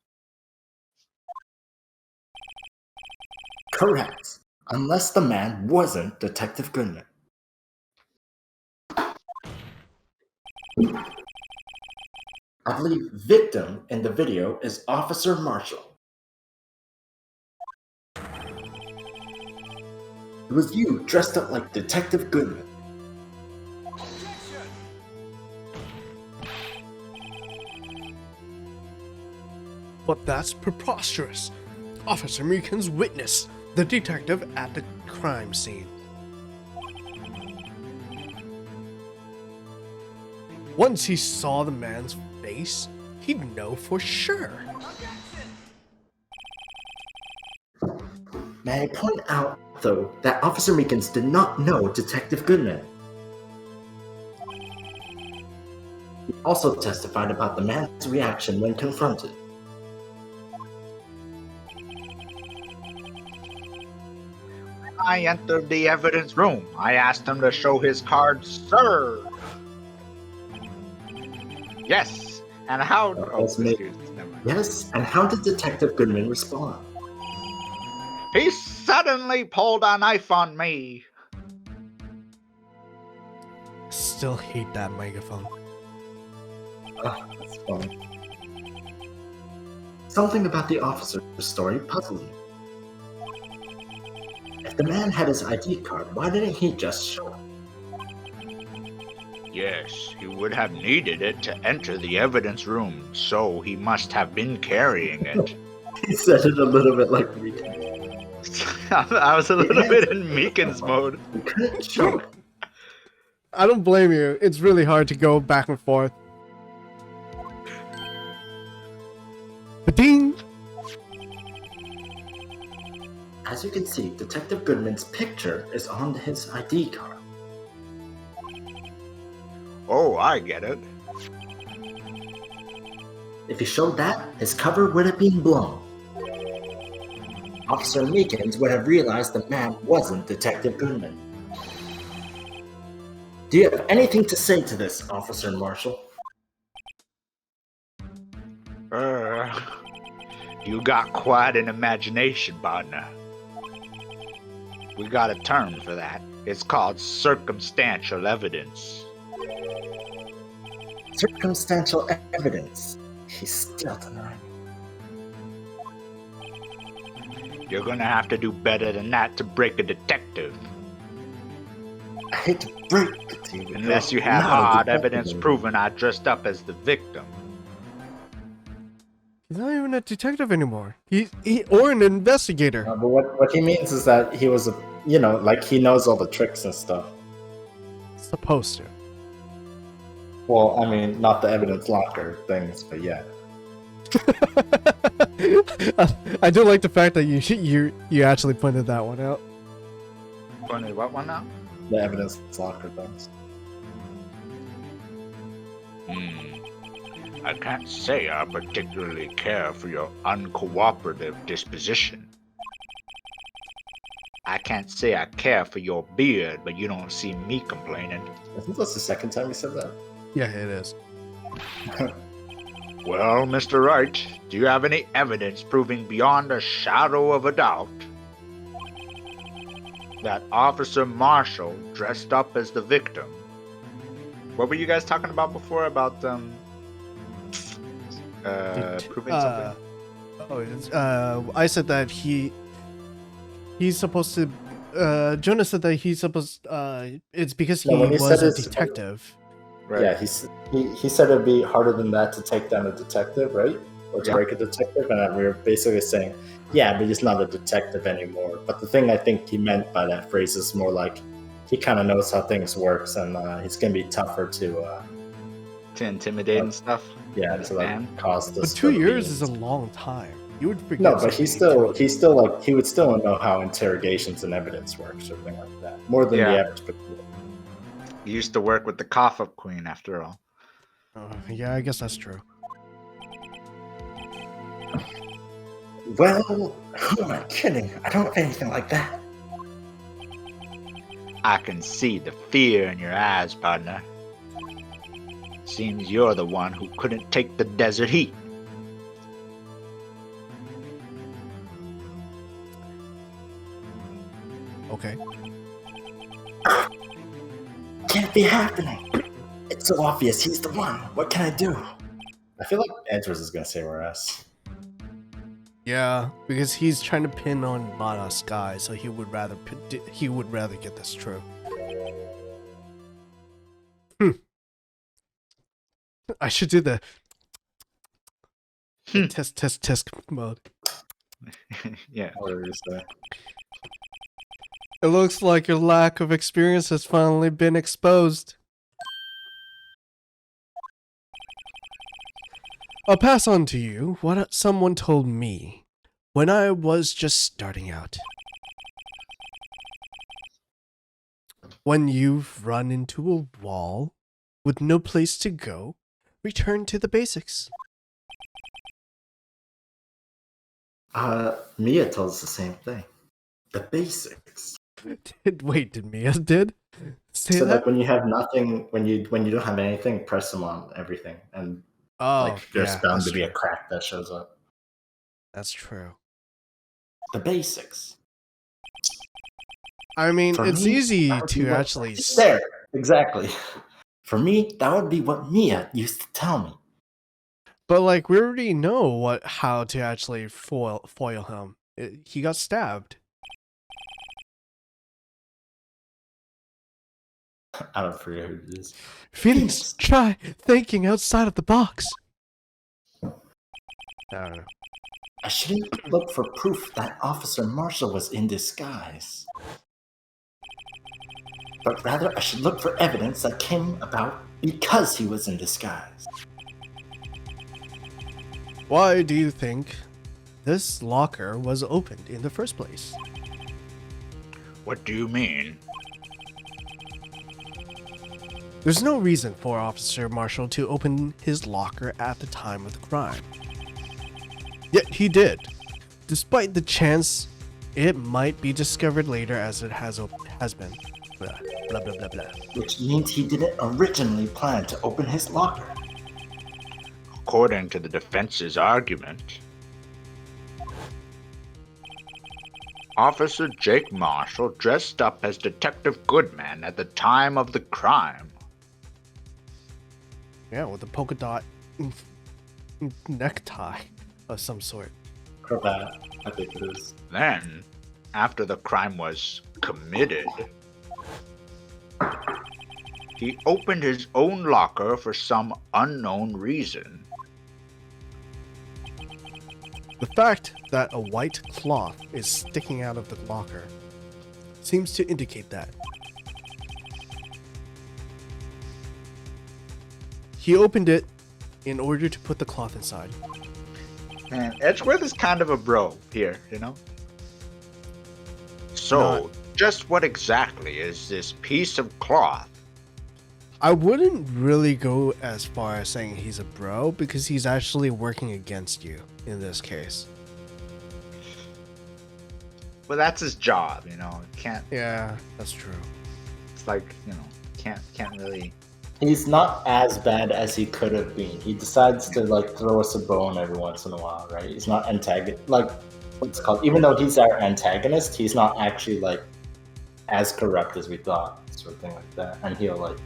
Correct. Unless the man wasn't Detective Goodman. I believe victim in the video is Officer Marshall. It was you dressed up like Detective Goodman. But that's preposterous. Officer Meekins witnessed the detective at the crime scene. Once he saw the man's face, he'd know for sure. May I point out, though, that Officer Meekins did not know Detective Goodman. He also testified about the man's reaction when confronted. I entered the evidence room. I asked him to show his card, sir. Yes, and how? That's me. Never mind. Yes, and how did Detective Goodman respond? He suddenly pulled a knife on me. Still hate that megaphone. Oh, that's funny. Something about the officer's story puzzled me. If the man had his ID card, why didn't he just show it? Yes, he would have needed it to enter the evidence room, so he must have been carrying it. He said it a little bit like me. I was a little bit in Meekins mode. He couldn't show it. I don't blame you. It's really hard to go back and forth. Ba-ding! As you can see, Detective Goodman's picture is on his ID card. Oh, I get it. If he showed that, his cover would have been blown. Officer Meekins would have realized the man wasn't Detective Goodman. Do you have anything to say to this, Officer Marshall? You got quite an imagination, partner. We got a term for that. It's called circumstantial evidence. Circumstantial evidence. He's still denying. You're gonna have to do better than that to break a detective. I hate to break it to you. Unless you but have I'm not a hard detective evidence anymore. proving I dressed up as the victim. He's not even a detective anymore. Or an investigator. But what he means is that he was like he knows all the tricks and stuff. Supposed to. Well, I mean, not the evidence locker things, but yeah. I do like the fact that you actually pointed that one out. Funny, what one now? The evidence locker things. I can't say I particularly care for your uncooperative disposition. I can't say I care for your beard, but you don't see me complaining. I think that's the second time you said that. Yeah, it is. Well, Mr. Wright, do you have any evidence proving beyond a shadow of a doubt that Officer Marshall dressed up as the victim? What were you guys talking about before about proving something? I said that he's supposed to. Jonah said that he's supposed. It's because he No, when he was said a it's- detective. Right. Yeah, he said it'd be harder than that to take down a detective, right? Or to Yeah. break a detective, and we were basically saying, yeah, but he's not a detective anymore. But the thing I think he meant by that phrase is more like he kind of knows how things works, and he's gonna be tougher to To intimidate and stuff. to Understand. like cause But this. 2 years is a long time. You would forget. No, but something he's you still told he's still like he would still know how interrogations and evidence work, something like that. More than the Yeah. average people. You used to work with the cough-up queen, after all. Yeah, I guess that's true. Well, who am I kidding? I don't have anything like that. I can see the fear in your eyes, partner. Seems you're the one who couldn't take the desert heat. Okay. Can't be happening. It's so obvious he's the one. What can I do? I feel like Edwards is gonna say we're us. Yeah, because he's trying to pin on Mana Sky, so he would rather get this true. I should do the test mode. Yeah. What are you say? It looks like your lack of experience has finally been exposed. I'll pass on to you what someone told me when I was just starting out. When you've run into a wall with no place to go, return to the basics. Mia tells us the same thing. The basics. Did Mia say So that? like when you have nothing, when you don't have anything, press them on everything, and Oh, like there's yeah, bound that's to be a true. crack that shows up. That's true. The basics. I mean, For it's me, easy that would be to what- actually... there exactly. For me, that would be what Mia used to tell me. But like, we already know how to actually foil him. He got stabbed. I don't forget who it is. Phoenix, try thinking outside of the box. I don't know. I shouldn't look for proof that Officer Marshall was in disguise. But rather, I should look for evidence that came about because he was in disguise. Why do you think this locker was opened in the first place? What do you mean? There's no reason for Officer Marshall to open his locker at the time of the crime. Yet he did, despite the chance it might be discovered later as it has been. Blah, blah, blah, blah, blah. Which means he didn't originally plan to open his locker. According to the defense's argument, Officer Jake Marshall dressed up as Detective Goodman at the time of the crime. Yeah, with a polka dot necktie of some sort. Cravat, I think it is. Then, after the crime was committed, he opened his own locker for some unknown reason. The fact that a white cloth is sticking out of the locker seems to indicate that. He opened it in order to put the cloth inside. Man, Edgeworth is kind of a bro here, you know? So, just what exactly is this piece of cloth? I wouldn't really go as far as saying he's a bro because he's actually working against you in this case. Well, that's his job, you know? Can't, Yeah, that's true. it's like, you know, can't really... He's not as bad as he could have been. He decides to like throw us a bone every once in a while, right? He's not antagonist, like what's it called. Even though he's our antagonist, he's not actually like as corrupt as we thought, sort of thing like that. And he'll like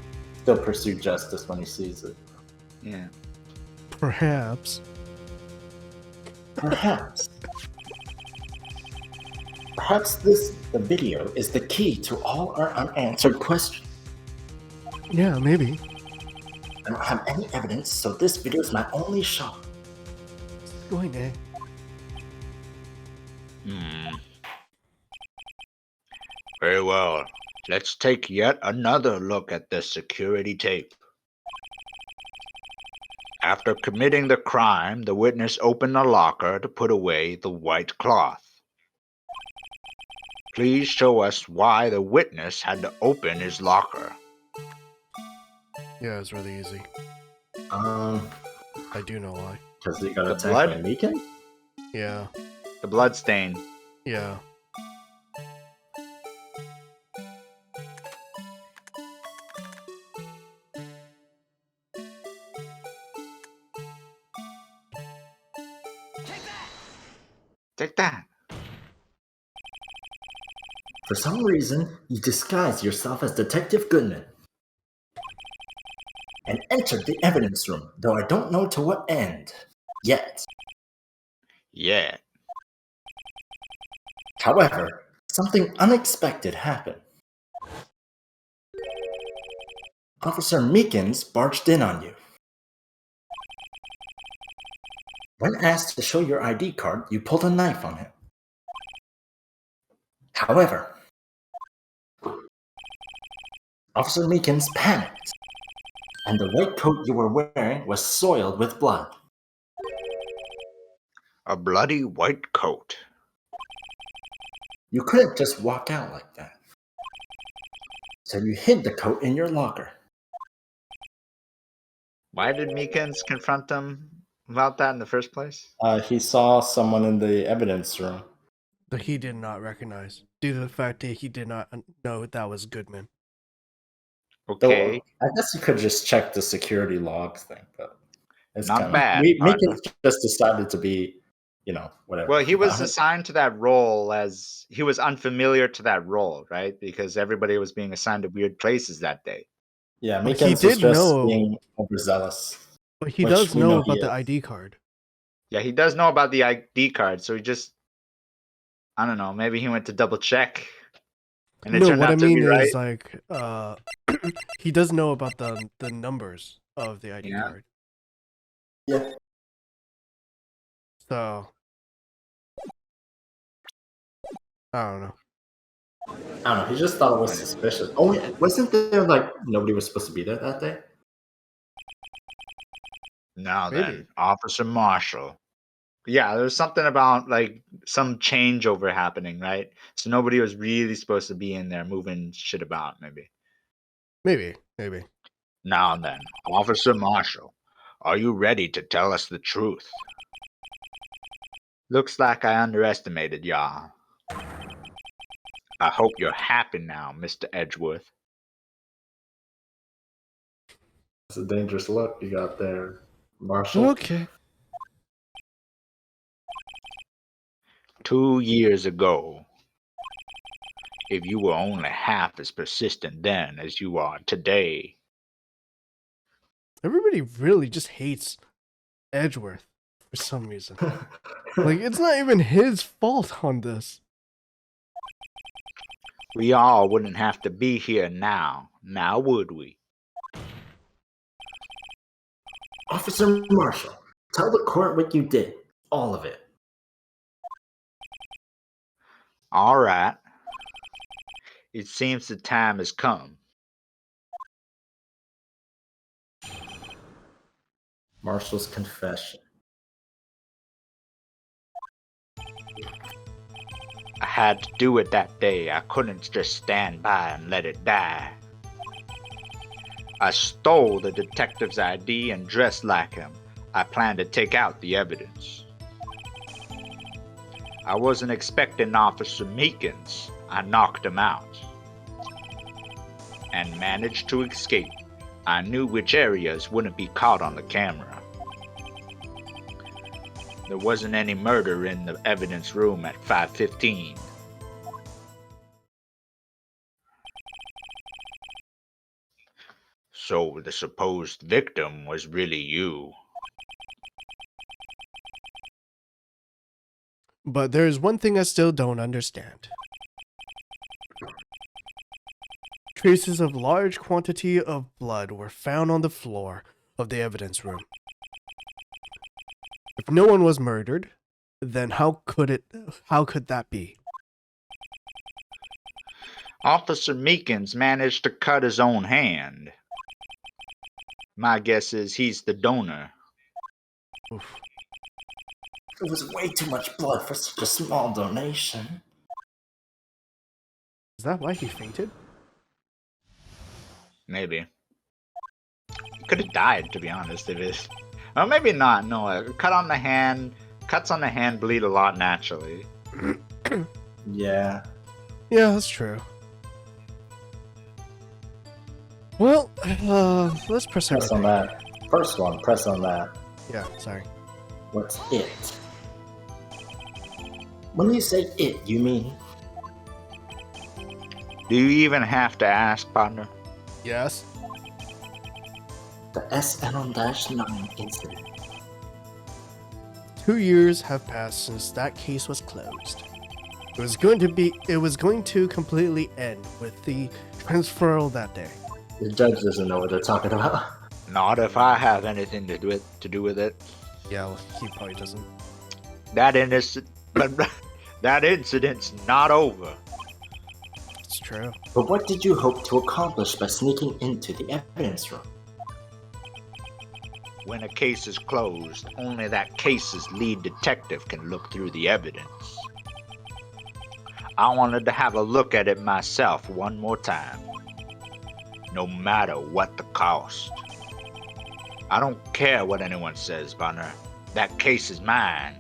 still pursue justice when he sees it. Yeah. Perhaps. Perhaps the video is the key to all our unanswered questions. Yeah, maybe. I don't have any evidence, so this video is my only shot. Going there. Very well. Let's take yet another look at the security tape. After committing the crime, the witness opened the locker to put away the white cloth. Please show us why the witness had to open his locker. Yeah, it's really easy. Um, I do know why. because he got The attacked blood? by Meekin? Yeah, The blood stain. yeah. Take that. For some reason, you disguised yourself as Detective Goodman and entered the evidence room, though I don't know to what end. Yet. Yeah. However, something unexpected happened. Officer Meekins barged in on you. When asked to show your ID card, you pulled a knife on him. However, Officer Meekins panicked, and the white coat you were wearing was soiled with blood. A bloody white coat. You couldn't just walk out like that. So you hid the coat in your locker. Why did Meekins confront him about that in the first place? He saw someone in the evidence room. That he did not recognize, due to the fact that he did not know that was Goodman. Okay. I guess you could just check the security logs thing, but it's Not kind bad, of partner. Meekins just decided to be, whatever. Well, he was assigned to that role as he was unfamiliar to that role, right? Because everybody was being assigned to weird places that day. Yeah, But he Meekins was did just know- being overzealous. But he Which does we know know he about the is. ID card. Yeah, he does know about the ID card, so he just, I don't know, maybe he went to double check. And it No, turned what out I to mean be right. is like, he does know about the numbers of the ID Yeah. card. Yeah. So I don't know. I don't know. He just thought it was suspicious. Oh, yeah. Wasn't there nobody was supposed to be there that day? Now Maybe. then, Officer Marshall. Yeah, there was something about like some changeover happening, right? So nobody was really supposed to be in there moving shit about, maybe. Maybe. Now then, Officer Marshall, are you ready to tell us the truth? Looks like I underestimated y'all. I hope you're happy now, Mr. Edgeworth. It's a dangerous look you got there, Marshall. Okay. 2 years ago, if you were only half as persistent then as you are today. Everybody really just hates Edgeworth for some reason. Like, it's not even his fault on this. We all wouldn't have to be here now would we? Officer Marshall, tell the court what you did. All of it. All right. It seems the time has come. Marshall's confession. I had to do it that day. I couldn't just stand by and let it die. I stole the detective's ID and dressed like him. I planned to take out the evidence. I wasn't expecting Officer Meekins. I knocked him out and managed to escape. I knew which areas wouldn't be caught on the camera. There wasn't any murder in the evidence room at 5:15. So the supposed victim was really you. But there's one thing I still don't understand. Traces of large quantity of blood were found on the floor of the evidence room. If no one was murdered, then how could that be? Officer Meekins managed to cut his own hand. My guess is he's the donor. Oof. It was way too much blood for such a small donation. Is that why he fainted? Maybe. Could have died, to be honest, if it. Well, maybe not. No, cut on the hand. Cuts on the hand bleed a lot naturally. Yeah. Yeah, that's true. Well, let's press Press on that. First one, press on that. Yeah, sorry. What's it? When you say it, you mean? Do you even have to ask, partner? Yes. The SN-9 incident. 2 years have passed since that case was closed. It was going to completely end with the transferal that day. The judge doesn't know what they're talking about. Not if I have anything to do with it. Yeah, well, he probably doesn't. That incident's not over. It's true. But what did you hope to accomplish by sneaking into the evidence room? When a case is closed, only that case's lead detective can look through the evidence. I wanted to have a look at it myself one more time. No matter what the cost. I don't care what anyone says, Bonner. That case is mine.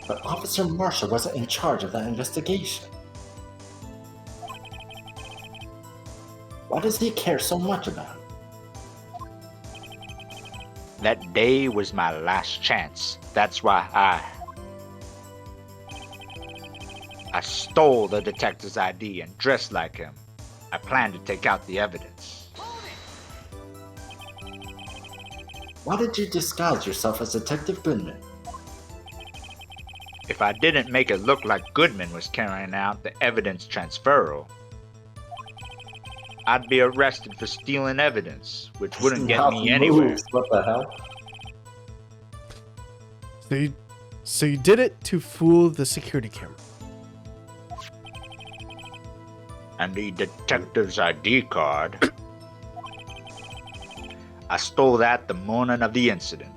But Officer Marshall wasn't in charge of that investigation. Why does he care so much about it? That day was my last chance. That's why I stole the detective's ID and dressed like him. I planned to take out the evidence. Why did you disguise yourself as Detective Goodman? If I didn't make it look like Goodman was carrying out the evidence transferal, I'd be arrested for stealing evidence, which wouldn't get me anywhere. What the hell? So you did it to fool the security camera. And the detective's ID card. I stole that the morning of the incident.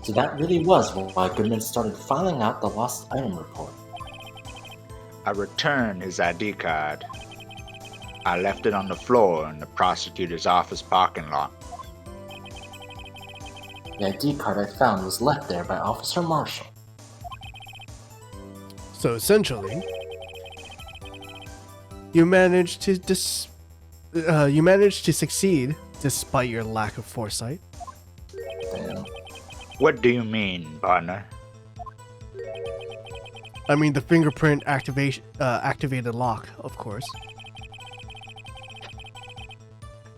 So that really was why Goodman started filing out the lost item report. I returned his ID card. I left it on the floor in the prosecutor's office parking lot. The ID card I found was left there by Officer Marshall. So essentially, you managed to succeed despite your lack of foresight. Damn. What do you mean, partner? I mean the fingerprint activated lock, of course.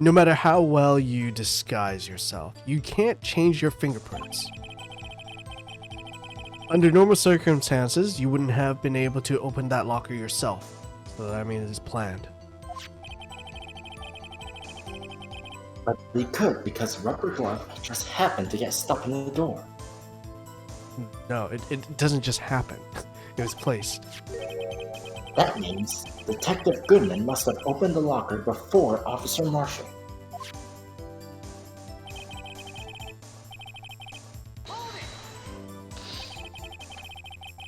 No matter how well you disguise yourself, you can't change your fingerprints. Under normal circumstances, you wouldn't have been able to open that locker yourself. So that means it's planned. But he could because Rubber Glove just happened to get stuck in the door. No, it doesn't just happen. It was placed. That means Detective Goodman must have opened the locker before Officer Marshall.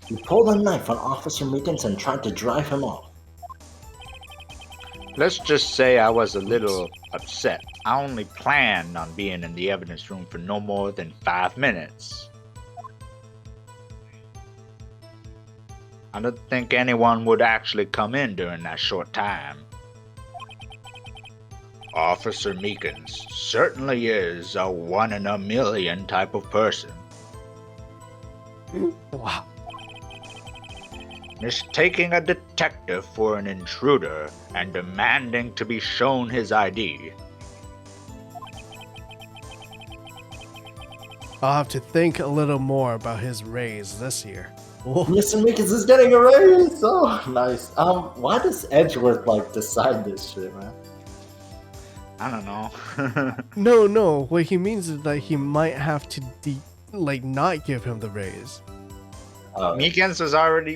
He pulled a knife on Officer Meekins and tried to drive him off. Let's just say I was a little upset. I only planned on being in the evidence room for no more than 5 minutes. I don't think anyone would actually come in during that short time. Officer Meekins certainly is a one-in-a-million type of person. Wow. Mistaking a detective for an intruder and demanding to be shown his ID. I'll have to think a little more about his raise this year. Whoa. Mr. Meekins is getting a raise! Oh, nice. Why does Edgeworth, decide this shit, man? I don't know. No. What he means is that he might have to not give him the raise. Meekins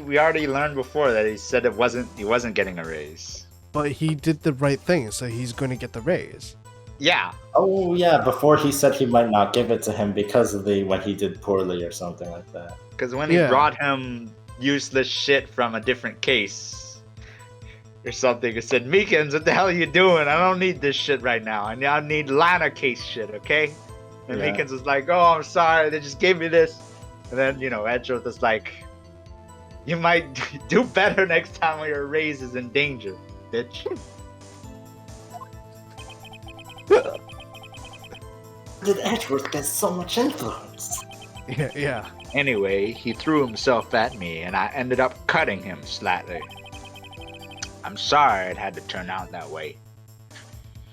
we already learned before that he said he wasn't getting a raise. But he did the right thing, so he's going to get the raise. Yeah, Oh yeah, before he said he might not give it to him because of when he did poorly or something like that. because when he Yeah. brought him useless shit from a different case or something, he said, Meekins, what the hell are you doing? I don't need this shit right now. I need Lana case shit, okay? And Yeah. Meekins was like, oh, I'm sorry, they just gave me this. And then, Edgeworth was like, you might do better next time when your raise is in danger, bitch. Did Edgeworth get so much influence? Yeah. Anyway, he threw himself at me, and I ended up cutting him slightly. I'm sorry it had to turn out that way.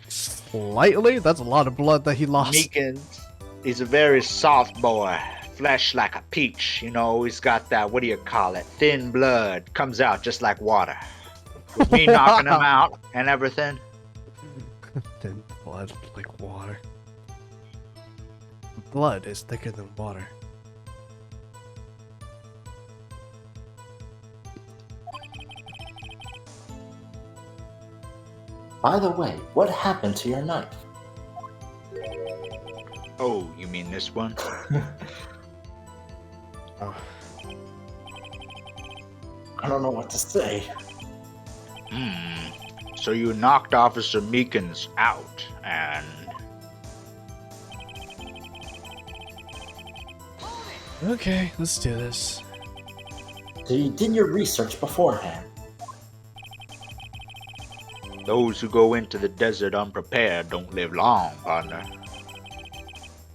Slightly? That's a lot of blood that he lost. Meekins, he's a very soft boy, flesh like a peach. He's got that, what do you call it, thin blood, comes out just like water. With me knocking him out and everything. Thin blood like water. Blood is thicker than water. By the way, what happened to your knife? Oh, you mean this one? Oh. I don't know what to say. So you knocked Officer Meekins out, and... Okay, let's do this. So you did your research beforehand. Those who go into the desert unprepared don't live long, partner.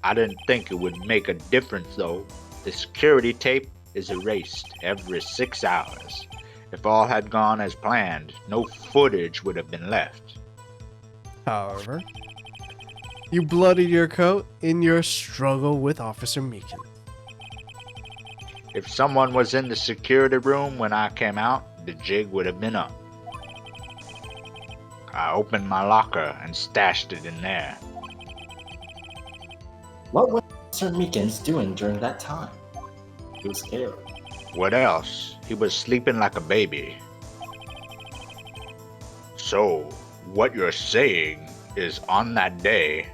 I didn't think it would make a difference, though. The security tape is erased every 6 hours. If all had gone as planned, no footage would have been left. However, you bloodied your coat in your struggle with Officer Meekin. If someone was in the security room when I came out, the jig would have been up. I opened my locker and stashed it in there. What was Sir Meekins doing during that time? He was scared. What else? He was sleeping like a baby. So, what you're saying is on that day,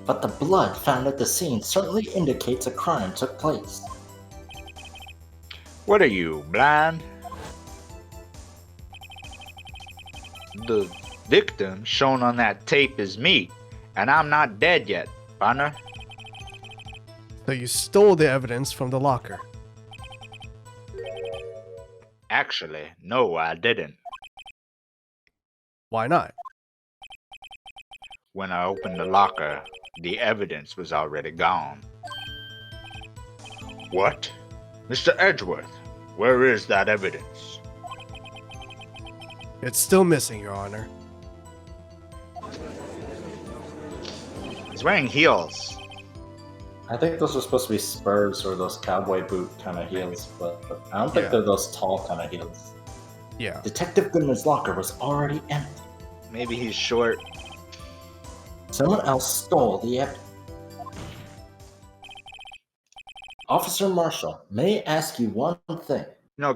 But the blood found at the scene certainly indicates a crime took place. what are you, blind? The victim shown on that tape is me, and I'm not dead yet, partner. So you stole the evidence from the locker. Actually, no, I didn't. Why not? When I opened the locker, the evidence was already gone. What? Mr. Edgeworth, where is that evidence? It's still missing, Your Honor. He's wearing heels. I think those are supposed to be spurs or those cowboy boot kind of heels, but I don't think Yeah. they're those tall kind of heels. Yeah. Detective Goodman's locker was already empty. Maybe he's short. Someone else stole the evidence. Officer Marshall, may I ask you one thing?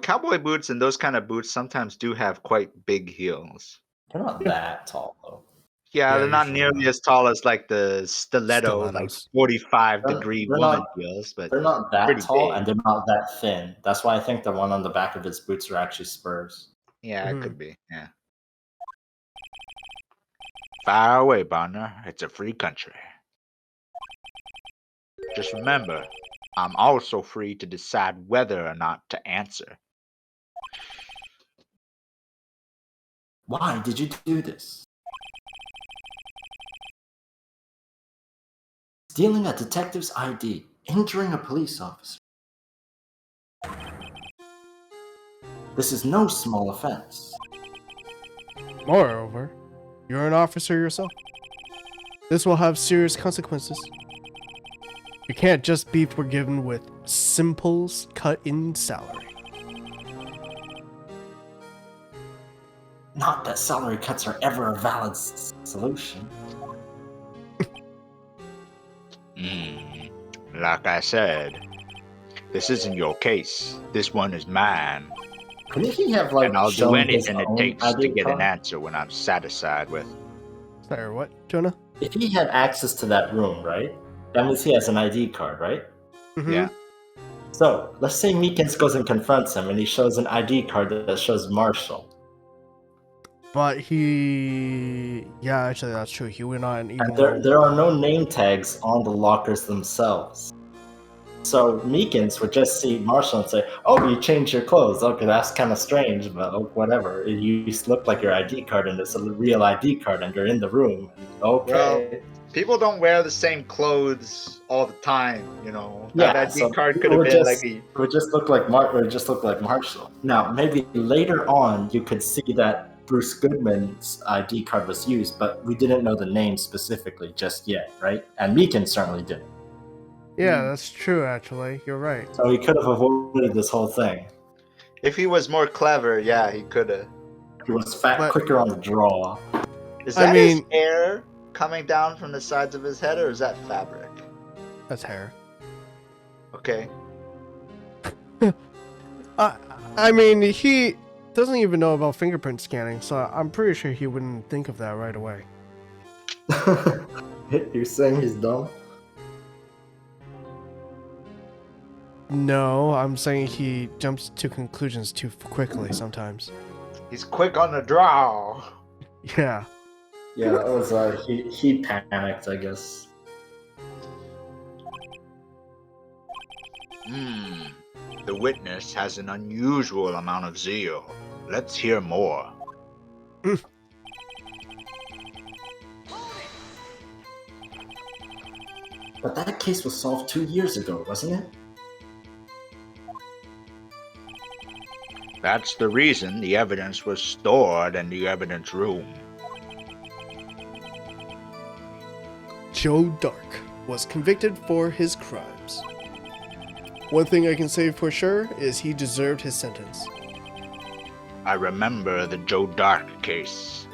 Cowboy boots and those kind of boots sometimes do have quite big heels. They're not that tall, though. Yeah, Yeah, they're not usually nearly as tall as like the stiletto, like Stilettos. 45-degree They're woman not- heels, but They're not that pretty tall, big. and they're not that thin. That's why I think the one on the back of his boots are actually spurs. yeah, Mhm. it could be. Yeah. Fire away, partner. It's a free country. Just remember, I'm also free to decide whether or not to answer. Why did you do this? Stealing a detective's ID, injuring a police officer. This is no small offense. Moreover, you're an officer yourself. This will have serious consequences. You can't just be forgiven with simples cut in salary. Not that salary cuts are ever a valid solution. Like I said, This isn't your case. This one is mine. Couldn't he have like And I'll do shown his anything it own takes to ID get an card? answer when I'm satisfied with. Sorry, what, Jonah? If he had access to that room, right? That means he has an ID card, right? Mhm. Yeah. So let's say Meekins goes and confronts him, and he shows an ID card that shows Marshall, But yeah, actually, that's true. He would not even and know. there are no name tags on the lockers themselves. So Meekins would just see Marshall and say, "Oh, you changed your clothes. Okay, that's kind of strange, but whatever. You look like your ID card, and it's a real ID card, and you're in the room. Okay." People don't wear the same clothes all the time, you know. Yeah, That ID so card it could have would been just- like a It would just look like Marshall. Now, maybe later on you could see that Bruce Goodman's ID card was used, but we didn't know the name specifically just yet, right? And Meekins certainly didn't. Yeah, that's true. Actually, you're right. So he could have avoided this whole thing. If he was more clever, yeah, he could have. He was But- quicker on the draw. Is I that mean- his hair coming down from the sides of his head, or is that fabric? That's hair. Okay. I mean, he doesn't even know about fingerprint scanning, so I'm pretty sure he wouldn't think of that right away. You're saying he's dumb? No, I'm saying he jumps to conclusions too quickly sometimes. He's quick on the draw. Yeah. Yeah, that was he panicked, I guess. The witness has an unusual amount of zeal. Let's hear more. But that case was solved 2 years ago, wasn't it? That's the reason the evidence was stored in the evidence room. Joe Dark was convicted for his crimes. One thing I can say for sure is he deserved his sentence. I remember the Joe Dark case.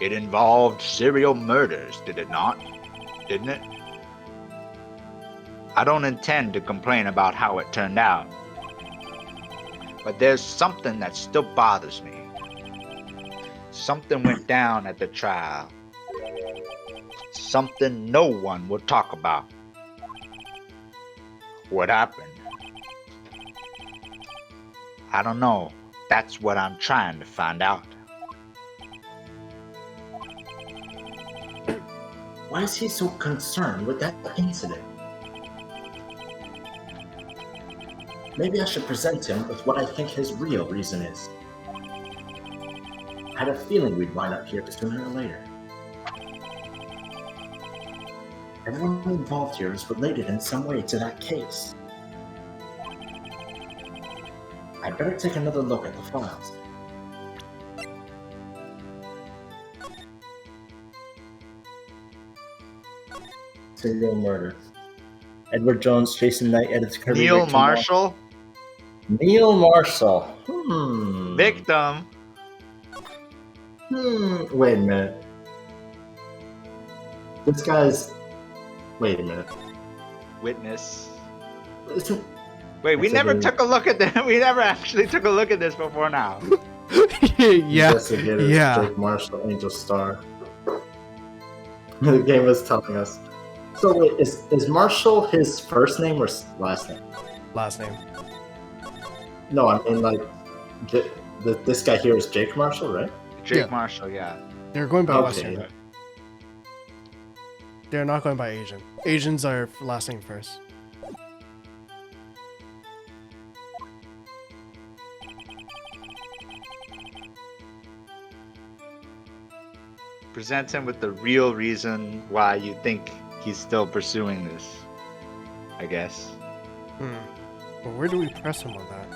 It involved serial murders, did it not? Didn't it? I don't intend to complain about how it turned out. But there's something that still bothers me. Something went down at the trial. Something no one will talk about. What happened? I don't know. That's what I'm trying to find out. Why is he so concerned with that incident? Maybe I should present him with what I think his real reason is. I had a feeling we'd wind up here sooner or later. Everyone involved here is related in some way to that case. I'd better take another look at the files. Serial murder. Edward Jones, Jason Knight, edits Kirby. Neil Rachel Marshall? Neil Marshall. Victim? Wait a minute. This guy's. Wait a minute. Witness. Isn't. Wait, we It's a never very- took a look at that. We never actually took a look at this before now. Yeah. Investigator Yeah. Jake Marshall, Angel Star. The game is telling us. So wait, is Marshall his first name or last name? Last name. No, I mean like, this guy here is Jake Marshall, right? Jake Yeah. Marshall, yeah. They're going by Okay. Western. They're not going by Asian. Asians are last name first. Present him with the real reason why you think he's still pursuing this. I guess. Well, where do we press him on that?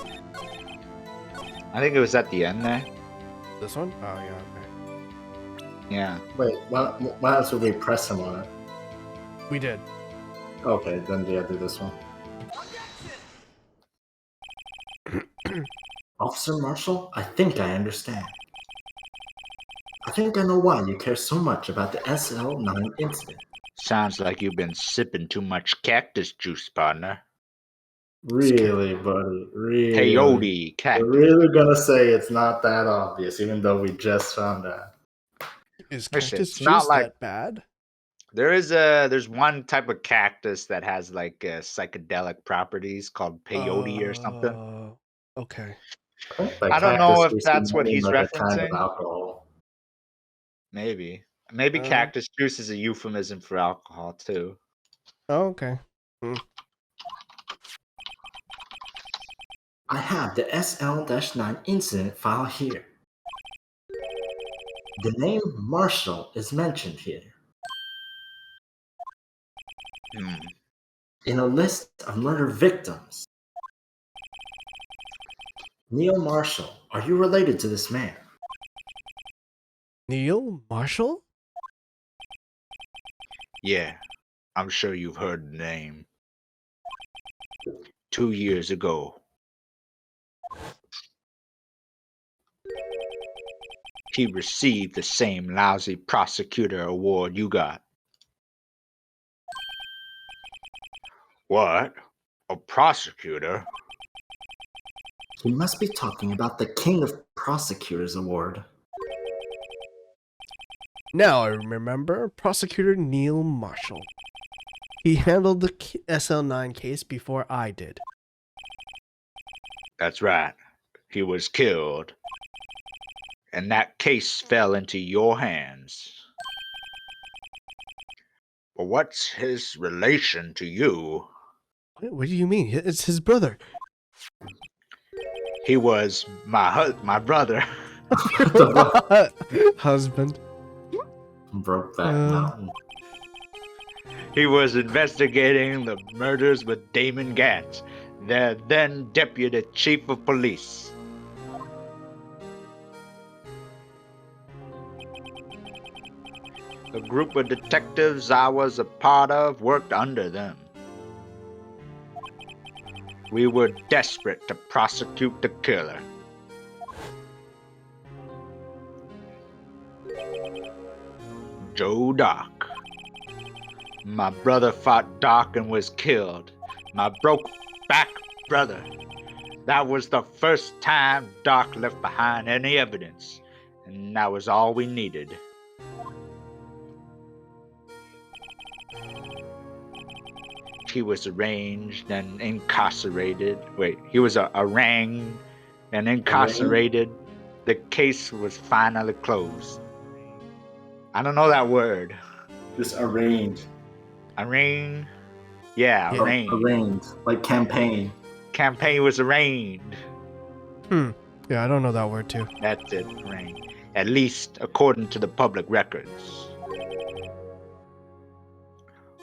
I think it was at the end there. This one? Oh, yeah, okay. Yeah. Wait, why else would we press him on it? We did. Okay, then yeah, do this one. Officer Marshall, I think I understand. I think I know why you care so much about the SL9 incident. Sounds like you've been sipping too much cactus juice, partner. Really, buddy. Really. Peyote cactus. We're really gonna say it's not that obvious, even though we just found out. Is Listen, cactus it's not juice like- that bad? There's one type of cactus that has like psychedelic properties called peyote or something. Okay. I don't know if Cactus that's juice what might he's mean like a kind of referencing. alcohol. Maybe Uh, cactus juice is a euphemism for alcohol too. Oh, okay. I have the SL-9 incident file here. The name Marshall is mentioned here. Hmm. In a list of murder victims. Neil Marshall, are you related to this man? Neil Marshall? Yeah, I'm sure you've heard the name. 2 years ago, he received the same lousy prosecutor award you got. What? A prosecutor? He must be talking about the King of Prosecutors Award. Now I remember Prosecutor Neil Marshall. He handled the SL9 case before I did. That's right. He was killed. And that case fell into your hands. But what's his relation to you? What do you mean? It's his brother. He was my brother. Husband. Broke that Uh. mountain. He was investigating the murders with Damon Gantz, the then deputy chief of police. The group of detectives I was a part of worked under them. We were desperate to prosecute the killer. Joe Doc. My brother fought Doc and was killed. My broke back brother. That was the first time Doc left behind any evidence, and that was all we needed. He was arraigned and incarcerated. He was arraigned and incarcerated. The case was finally closed. I don't know that word. Just arraigned. Arraigned? Yeah, Yeah. arraigned. Arraigned. Like campaign. Campaign was arraigned. Yeah, I don't know that word too. That's it, arraigned. At least according to the public records.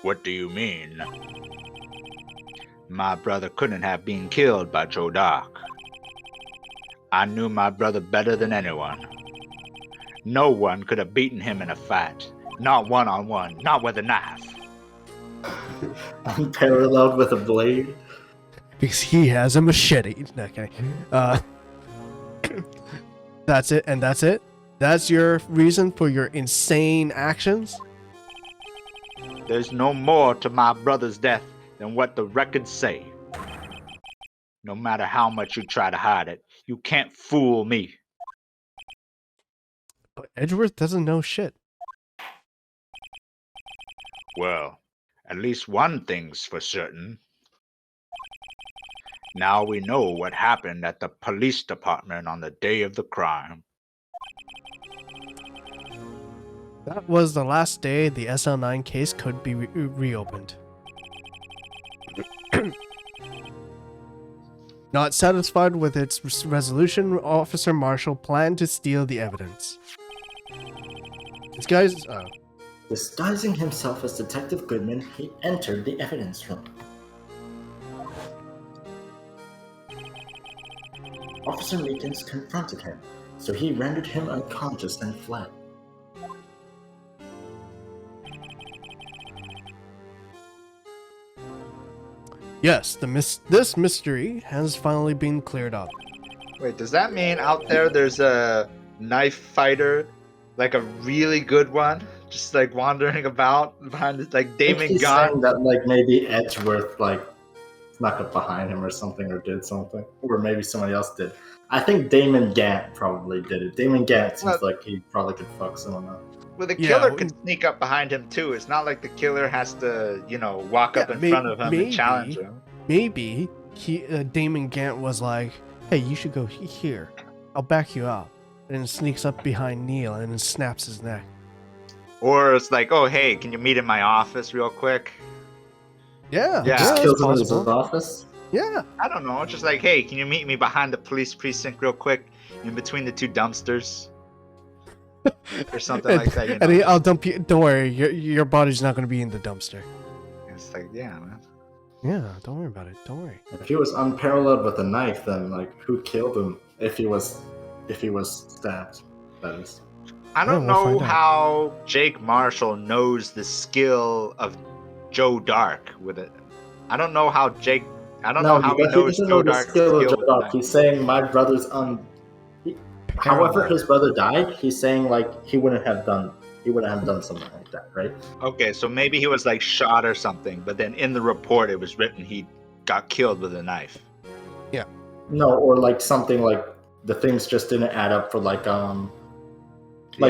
What do you mean? My brother couldn't have been killed by Joe Doc. I knew my brother better than anyone. No one could have beaten him in a fight. Not one-on-one, not with a knife. Unparalleled with a blade. Because he has a machete. No, okay. That's it, and that's it? That's your reason for your insane actions? There's no more to my brother's death than what the records say. No matter how much you try to hide it, you can't fool me. But Edgeworth doesn't know shit. Well, at least one thing's for certain. Now we know what happened at the police department on the day of the crime. That was the last day the SL9 case could be reopened. Not satisfied with its resolution, Officer Marshall planned to steal the evidence. This guy's... Disguising himself as Detective Goodman, he entered the evidence room. Officer Meekins confronted him, so he rendered him unconscious and fled. Yes, this mystery has finally been cleared up. Wait, does that mean out there there's a knife fighter, like a really good one, just like wandering about behind this, like I think Damon he's Gunn? saying that like maybe Edgeworth like snuck up behind him or something, or did something, or maybe somebody else did. I think Damon Gant probably did it. Damon Gant seems like he probably could fuck someone up. Well, the Yeah, killer can sneak up behind him too. It's not like the killer has to, walk up in front of him and challenge him. Maybe Damon Gant was like, "Hey, you should go here. I'll back you up," and then sneaks up behind Neil and then snaps his neck. Or it's like, "Oh, hey, can you meet in my office real quick?" Yeah, Yeah. Just that's kills him in his possible. office. Yeah, I don't know. It's just like, "Hey, can you meet me behind the police precinct real quick, in between the two dumpsters?" Or something like that. And I'll dump you. Don't worry, your body's not going to be in the dumpster. It's like, yeah, man. Yeah, don't worry about it. Don't worry. If he was unparalleled with a knife, then like who killed him? If he was stabbed, that is. I don't we'll know find out. how Jake Marshall knows the skill of Joe Dark with it. I don't know how Jake. I don't know how he because knows doesn't Joe know the Dark's skill of skill Joe with Dark. that. He's saying my brother's However, his brother died. He's saying like he wouldn't have done something like that, right? Okay, so maybe he was like shot or something, but then in the report it was written he got killed with a knife. No, or like something like the things just didn't add up for like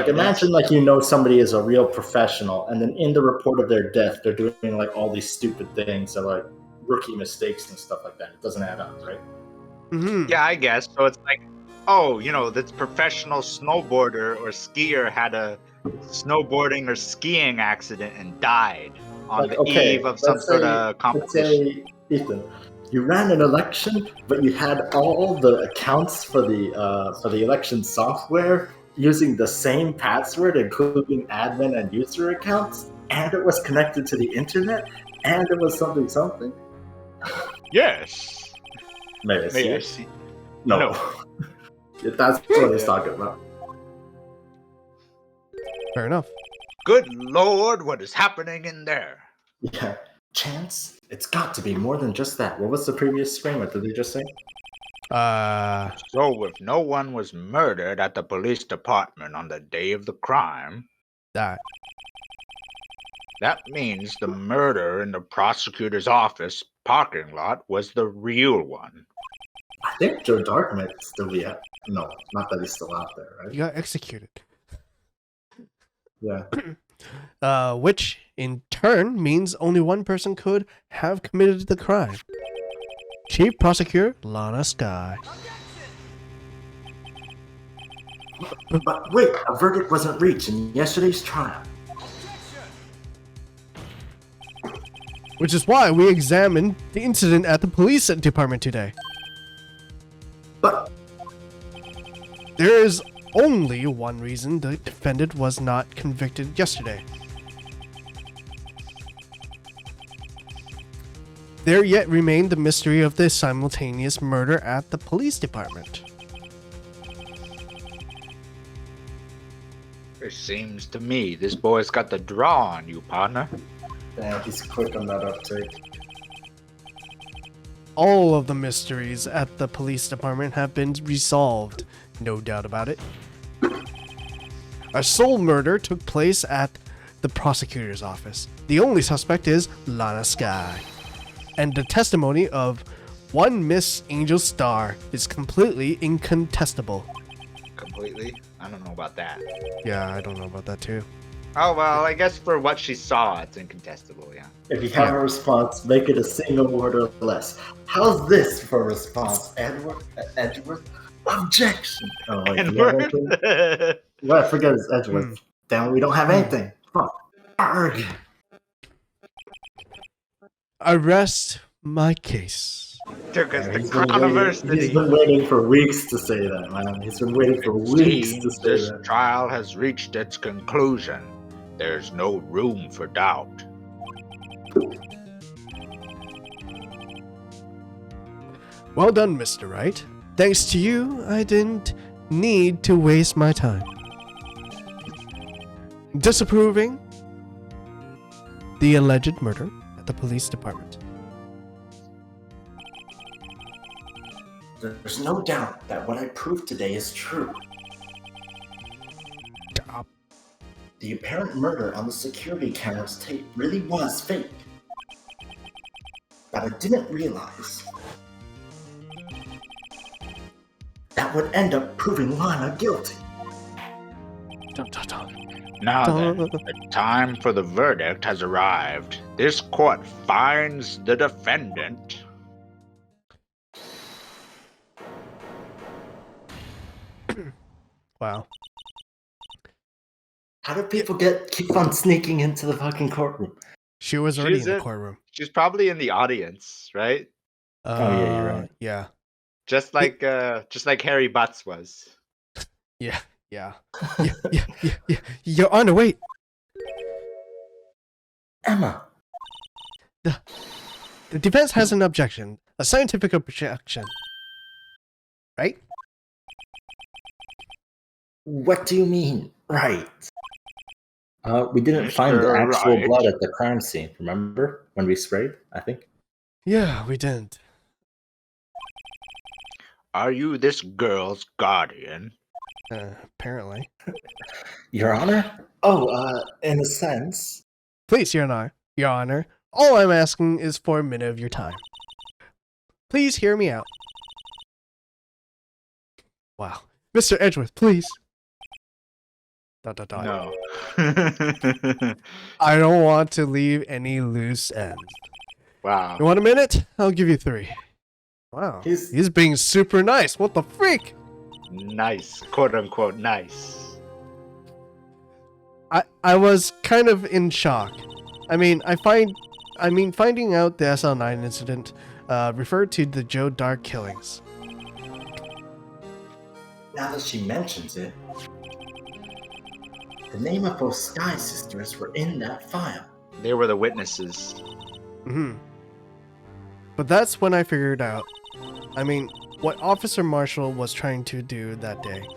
imagine like somebody is a real professional, and then in the report of their death they're doing like all these stupid things, or like rookie mistakes and stuff like that. It doesn't add up, right? Mm-hmm. Yeah, I guess. So it's like, oh, this professional snowboarder or skier had a snowboarding or skiing accident and died on the eve of some sort of competition. Let's say, Ethan, you ran an election, but you had all the accounts for the election software using the same password, including admin and user accounts, and it was connected to the internet, and it was something. Yes. May I see May I it? see? No. That's what he's talking about. Fair enough. Good Lord, what is happening in there? Yeah. Chance? It's got to be more than just that. What was the previous screen? What did they just say? So if no one was murdered at the police department on the day of the crime, That. that means the murder in the prosecutor's office parking lot was the real one. I think Joe Dark might still be out. No, not that he's still out there, right? You got executed. Yeah. Which in turn means only one person could have committed the crime. Chief Prosecutor Lana Sky. But wait, a verdict wasn't reached in yesterday's trial. Which is why we examined the incident at the police department today. But There is only one reason the defendant was not convicted yesterday. There yet remained the mystery of the simultaneous murder at the police department. It seems to me this boy's got the draw on you, partner. damn, he's quick on that uptake. All of the mysteries at the police department have been resolved, no doubt about it. A sole murder took place at the prosecutor's office. The only suspect is Lana Sky. And the testimony of one Miss Angel Star is completely incontestable. Completely? I don't know about that. Yeah, I don't know about that too. Oh, well, I guess for what she saw, it's incontestable, yeah. If you have a response, make it a single word or less. How's this for a response, Edgeworth? Objection. Oh, wait, do you have anything? Well, I forget it's Edgeworth. Damn, we don't have anything. Fuck. Arg. I rest my case. Took us He's the been controversy. waiting for weeks to say that, man. He's been waiting for weeks to Seems say this that. trial has reached its conclusion. There's no room for doubt. Well done, Mr. Wright. Thanks to you, I didn't need to waste my time. Disapproving the alleged murder at the police department. There's no doubt that what I proved today is true. Stop. The apparent murder on the security camera's tape really was fake. But I didn't realize that would end up proving Lana guilty. Dun, dun, dun. Now then, Dun. the time for the verdict has arrived. This court finds the defendant. Wow. How do people keep on sneaking into the fucking courtroom? She was already She's in the in- courtroom. She's probably in the audience, right? yeah, you're right. Yeah. Just like Harry Butts was. Yeah. Yeah. Yeah. Your Honor, wait. Emma, The defense has an objection. A scientific objection. Right? what do you mean, right? We didn't find the Mr. actual Wright. blood at the crime scene, remember? When we sprayed, I think. Yeah, we didn't. Are you this girl's guardian? Apparently. Your Honor? Oh, in a sense. Please, Your Honor. Your Honor. All I'm asking is for a minute of your time. Please hear me out. Wow. Mr. Edgeworth, please. ... No. I don't want to leave any loose ends. Wow. You want a minute? I'll give you 3. Wow. He's being super nice. What the freak? Nice. Quote unquote nice. I was kind of in shock. Finding out the SL9 incident referred to the Joe Dark killings. Now that she mentions it, the name of both Sky Sisters were in that file. They were the witnesses. But that's when I figured out, what Officer Marshall was trying to do that day.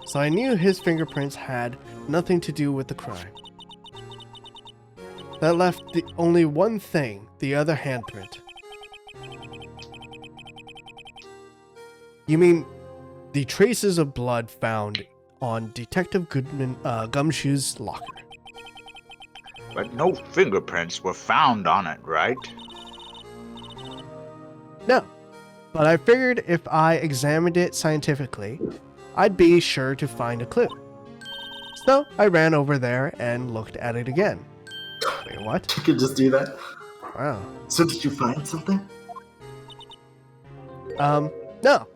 So I knew his fingerprints had nothing to do with the crime. That left only one thing, the other handprint. You mean the traces of blood found on Detective Gumshoe's locker? But no fingerprints were found on it, right? No, but I figured if I examined it scientifically, I'd be sure to find a clue. So I ran over there and looked at it again. Wait, what? You could just do that. Wow. So did you find something? No.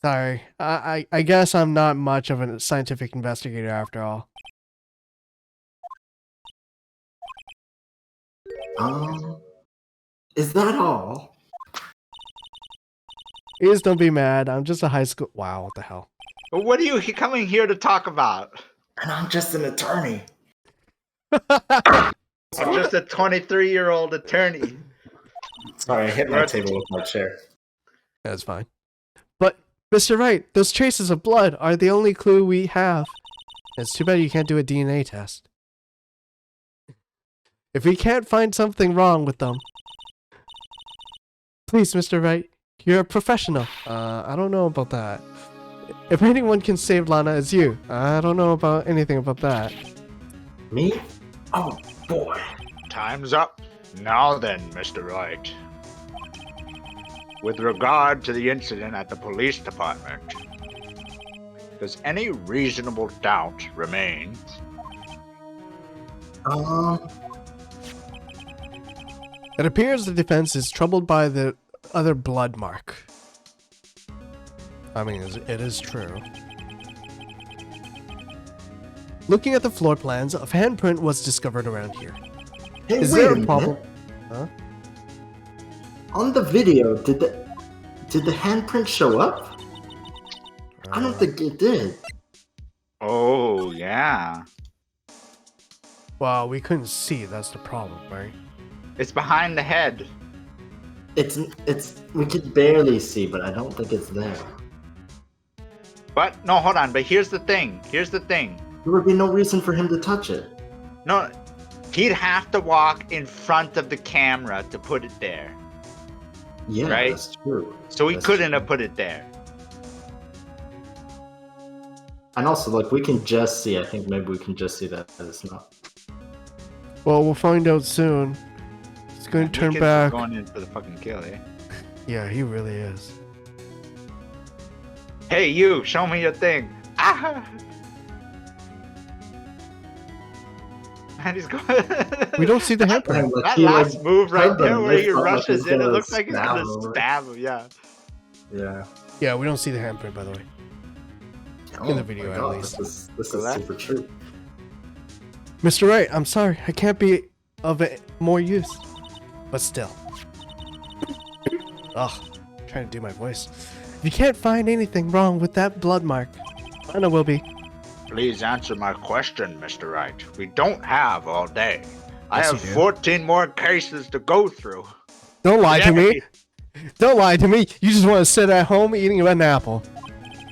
Sorry. I guess I'm not much of a scientific investigator after all. Is that all? Please don't be mad. I'm just a high school. Wow, what the hell? What are you coming here to talk about? And I'm just an attorney. I'm just a 23-year-old attorney. Sorry, I hit my table with my chair. That's fine. But, Mr. Wright, those traces of blood are the only clue we have. It's too bad you can't do a DNA test. If we can't find something wrong with them... Please, Mr. Wright, you're a professional. I don't know about that. If anyone can save Lana, it's you. I don't know about anything about that. Me? Oh, boy. Time's up. Now then, Mr. Wright. With regard to the incident at the police department, does any reasonable doubt remain? It appears the defense is troubled by the other blood mark. It is true. Looking at the floor plans, a handprint was discovered around here. Hey, Is wait there a a problem? minute. On the video, did the handprint show up? I don't think it did. Oh, yeah. Well, we couldn't see. That's the problem, right? It's behind the head. It's we could barely see, but I don't think it's there. But, no, hold on. But here's the thing. There would be no reason for him to touch it. No, he'd have to walk in front of the camera to put it there. Yeah, Right? that's true. So he That's couldn't true. have put it there. And also, we can just see. I think maybe we can just see that it's not. Well, we'll find out soon. He's going to turn Nickens is back. going in for the fucking kill, eh? Yeah, he really is. Hey, you! Show me your thing. Ah! And he's going. We don't see the handprint. Like, That he, last move right tried to there, where he lift up like rushes he's in, it gonna looks like he's gonna stab him. stab him. Yeah. Yeah. Yeah, we don't see the handprint, by the way. In the video, my at God, least. This is Left. super true. Mr. Wright, I'm sorry. I can't be of more use. But still. Ugh. Trying to do my voice. If you can't find anything wrong with that blood mark, I know will be. Please answer my question, Mr. Wright. We don't have all day. I Yes, have you do. 14 more cases to go through. Don't lie to me. Yay. Don't lie to me. You just want to sit at home eating an apple.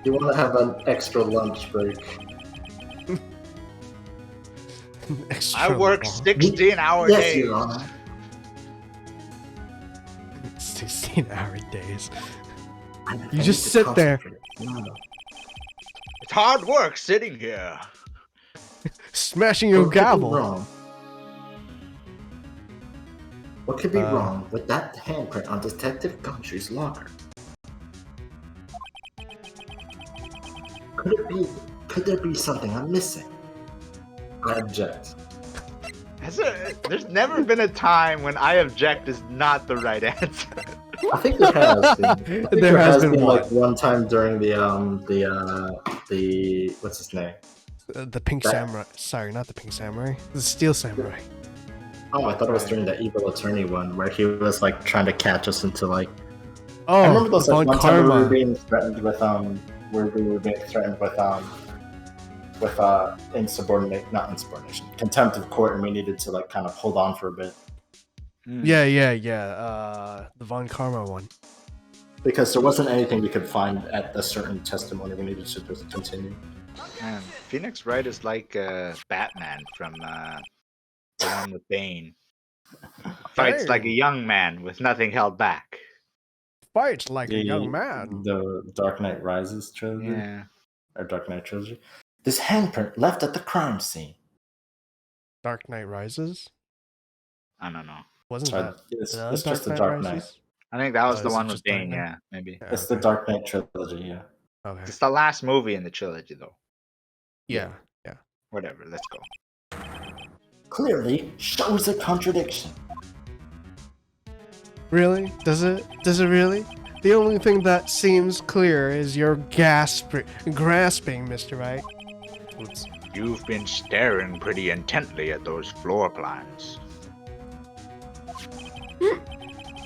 You want to have an extra lunch break. Extra I work long. 16-hour Yes, days. Your Honor. 16-hour days. I You need just to sit there. concentrate. No. It's hard work sitting here. Smashing your What could be gavel. wrong? What could be Uh, wrong with that handprint on Detective Gumshoe's locker? Could there be something I'm missing? I object. There's never been a time when I object is not the right answer. I think there has been. I think There has been like one. one time during the what's his name? The pink That- samurai. Sorry, not the pink samurai. The steel samurai. Oh, I thought it was during the evil attorney one where he was like trying to catch us into like. Oh, I remember those like, Von one time we were Karma. being threatened with not insubordination, contempt of court, and we needed to like kind of hold on for a bit Yeah. The Von Karma one. because there wasn't anything we could find at a certain testimony. We needed to just continue. Man, Phoenix Wright is like Batman from the one with Bane. Fights Hey. like a young man with nothing held back. Fights like a young man. The Dark Knight Rises trilogy, Yeah. or Dark Knight trilogy. This handprint left at the crime scene. Dark Knight Rises? I don't know. Wasn't Uh, that it's the it's just the Knight Dark Knight. Rises? I think that was Oh, the is it one with just Dark Bane, Knight? yeah, maybe. Yeah, It's the okay. Dark Knight trilogy. Yeah. Okay. It's the last movie in the trilogy, though. Yeah. Whatever, let's go. Clearly shows a contradiction. Really? Does it? Does it really? The only thing that seems clear is your grasping, Mr. Wright. Oops. You've been staring pretty intently at those floor plans.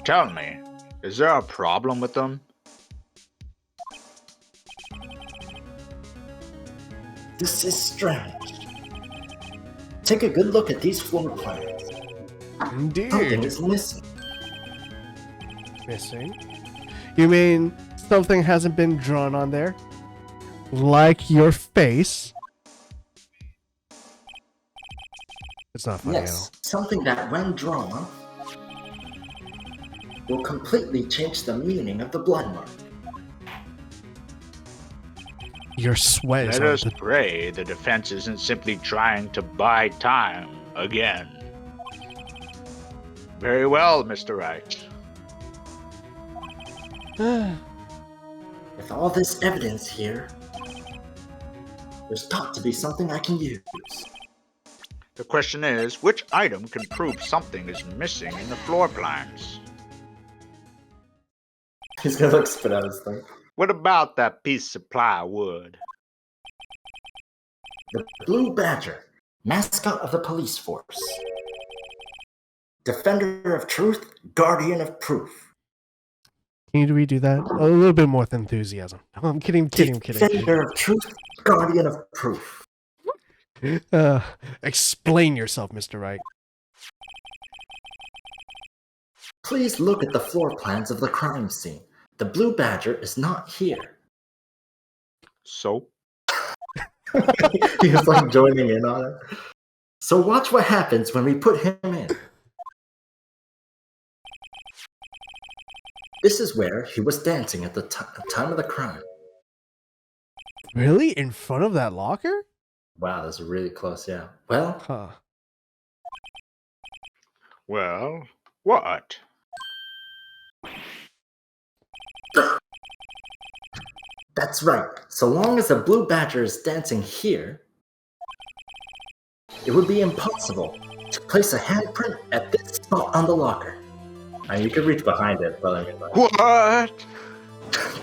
Tell me, is there a problem with them? This is strange. Take a good look at these floor plans. Something Indeed. is missing. Missing? You mean something hasn't been drawn on there? Like your face? It's not funny Yes, something that when drawn will completely change the meaning of the blood mark. at all. Your sweat is Let on us the... pray the defense isn't simply trying to buy time again. Very well, Mr. Wright. With all this evidence here, there's got to be something I can use. The question is, which item can prove something is missing in the floor plans? He's gonna like spit out his thing. What about that piece of plywood? The Blue Badger, mascot of the police force. Defender of truth, guardian of proof. Can you redo that? A little bit more with enthusiasm. I'm kidding. Defender of truth, guardian of proof. Explain yourself, Mr. Wright. Please look at the floor plans of the crime scene. The Blue Badger is not here. So? He was like joining in on it. So watch what happens when we put him in. This is where he was dancing at the time of the crime. Really? In front of that locker? Wow, that's really close, yeah. Well, Huh. Well, what? That's right. So long as a blue badger is dancing here, it would be impossible to place a handprint at this spot on the locker. You could reach behind it, but I mean, like, What?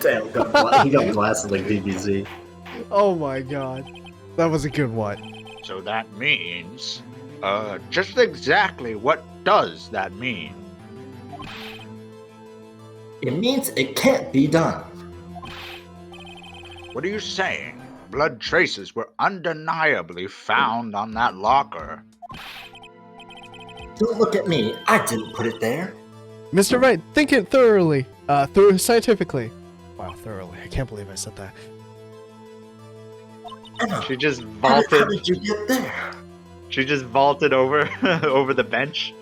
damn, he got blasted like DBZ. Oh my god. That was a good one. So that means, just exactly what does that mean? It means it can't be done. What are you saying? Blood traces were undeniably found on that locker. Don't look at me. I didn't put it there. Mr. Wright, think it thoroughly. Scientifically. Wow, thoroughly. I can't believe I said that. Emma, She just how vaulted. did you get there? She just vaulted over over the bench.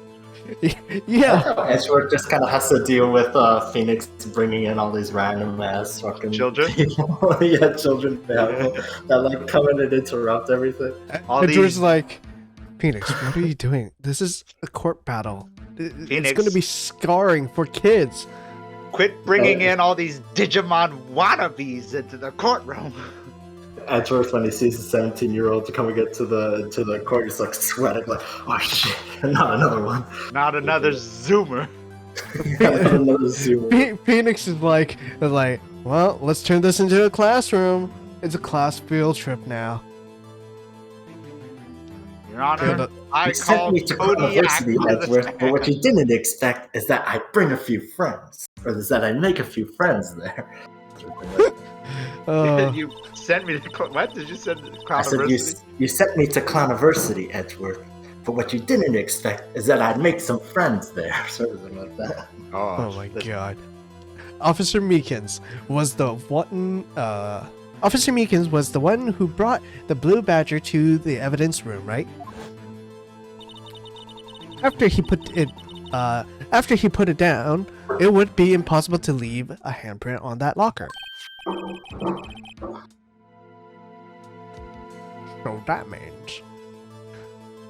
Yeah. Edgeworth just kind of has to deal with Phoenix bringing in all these random ass fucking Children? people. Yeah, children that like come in and interrupt everything. All And George's these- like, Phoenix, what are you doing? This is a court battle. It's Phoenix. going to be scarring for kids. Quit bringing in all these Digimon wannabes into the courtroom. Edgeworth, when he sees the 17-year-old coming into the court, he's like sweating, like, oh shit, not another one. Not another Zoomer. Not another Zoom. Phoenix is like, well, let's turn this into a classroom. It's a class field trip now. Your Honor, Yeah, I You sent call me to Kodiak university, to the Edgeworth, but what you didn't expect is that I bring a few friends, or is that I make a few friends there. You sent me to what did you send to I said you sent me to Clowniversity, Edgeworth, but what you didn't expect is that I'd make some friends there, sort of thing like that. Oh my god. Officer Meekins was the one. Officer Meekins was the one who brought the blue badger to the evidence room, right? After he put it down, it would be impossible to leave a handprint on that locker. So that means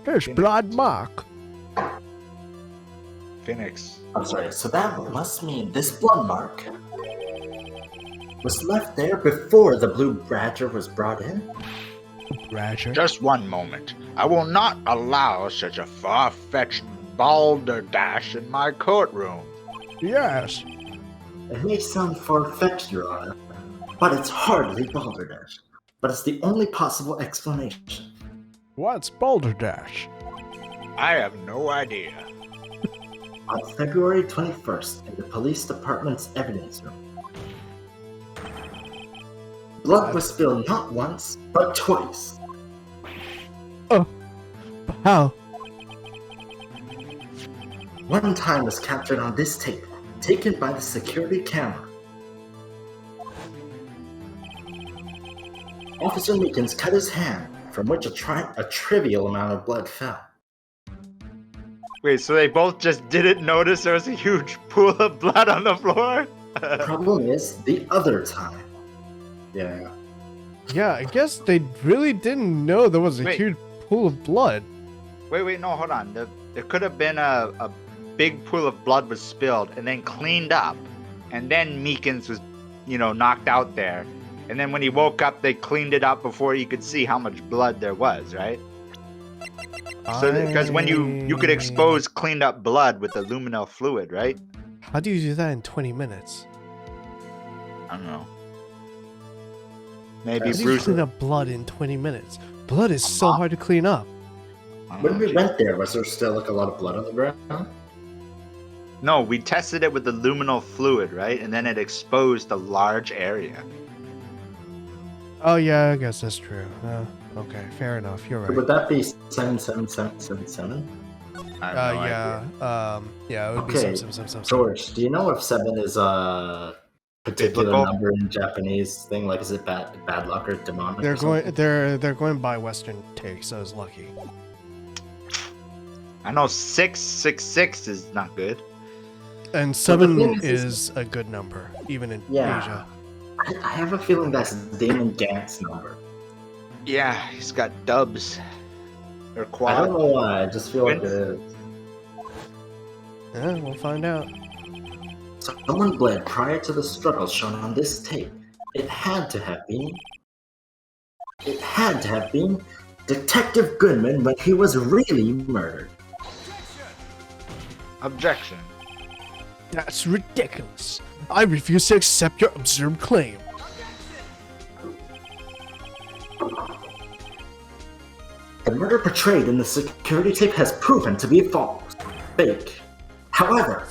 there's blood mark. Phoenix. I'm sorry, so that must mean this blood mark was left there before the blue badger was brought in? Badger. Just one moment. I will not allow such a far-fetched balderdash in my courtroom. Yes. It may sound far-fetched, Your Honor, but it's hardly balderdash. But it's the only possible explanation. What's balderdash? I have no idea. On February 21st, in the police department's evidence room, blood was spilled not once, but twice. How? One time was captured on this tape, taken by the security camera. Officer Meekins cut his hand, from which a trivial amount of blood fell. Wait, so they both just didn't notice there was a huge pool of blood on the floor? The problem is the other time. Yeah. Yeah, I guess they really didn't know there was a Wait. huge pool of blood. Wait, no, hold on. There could have been a big pool of blood was spilled and then cleaned up. And then Meekins was, knocked out there. And then when he woke up, they cleaned it up before he could see how much blood there was, right? So, because when you could expose cleaned up blood with the luminal fluid, right? How do you do that in 20 minutes? I don't know. Maybe How do you Bruce. clean up blood in 20 minutes? Blood is so hard to clean up. I don't When know. we went there, was there still like a lot of blood on the ground? No, we tested it with the luminal fluid, right? And then it exposed a large area. Oh yeah, I guess that's true. Okay, fair enough. You're right. Would that be 77777? I have no idea. Yeah, it would Okay, be some. George, do you know if 7 is a particular Biblical? number in Japanese thing? Like, is it bad luck or demonic? They're or something? they're going by Western take, so it's lucky. I know 666 is not good. And the 7 thing is- is a good number, even in Yeah. Asia. I have a feeling that's Damon Gant's number. Yeah, he's got dubs. Or I don't quad. know why. I just feel like it Vince? is. We'll find out. Someone bled prior to the struggle shown on this tape. It had to have been Detective Goodman when he was really murdered. Objection. That's ridiculous. I refuse to accept your absurd claim. The murder portrayed in the security tape has proven to be false, fake. However,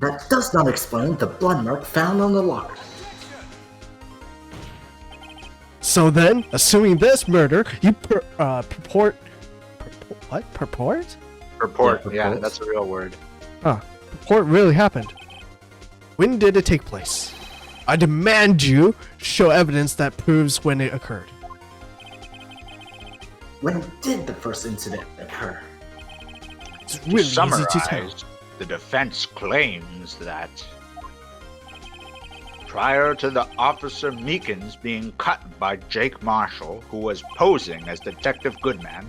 that does not explain the blood mark found on the locker. So then, assuming this murder, you purport? Purport? Yeah, purports. that's a real word. Purport really happened. When did it take place? I demand you show evidence that proves when it occurred. When did the first incident occur? It's To really easy to tell. summarize, the defense claims that prior to the Officer Meekins being cut by Jake Marshall, who was posing as Detective Goodman,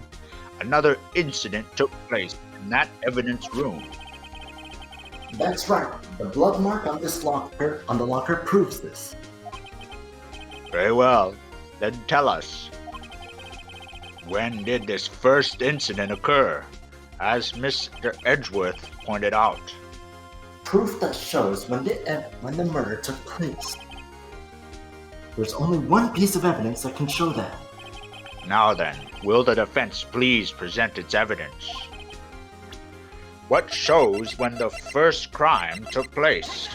another incident took place in that evidence room. That's right. The blood mark on the locker proves this. Very well. Then tell us, when did this first incident occur? As Mr. Edgeworth pointed out. Proof that shows when the murder took place. There's only one piece of evidence that can show that. Now then, will the defense please present its evidence? What shows when the first crime took place?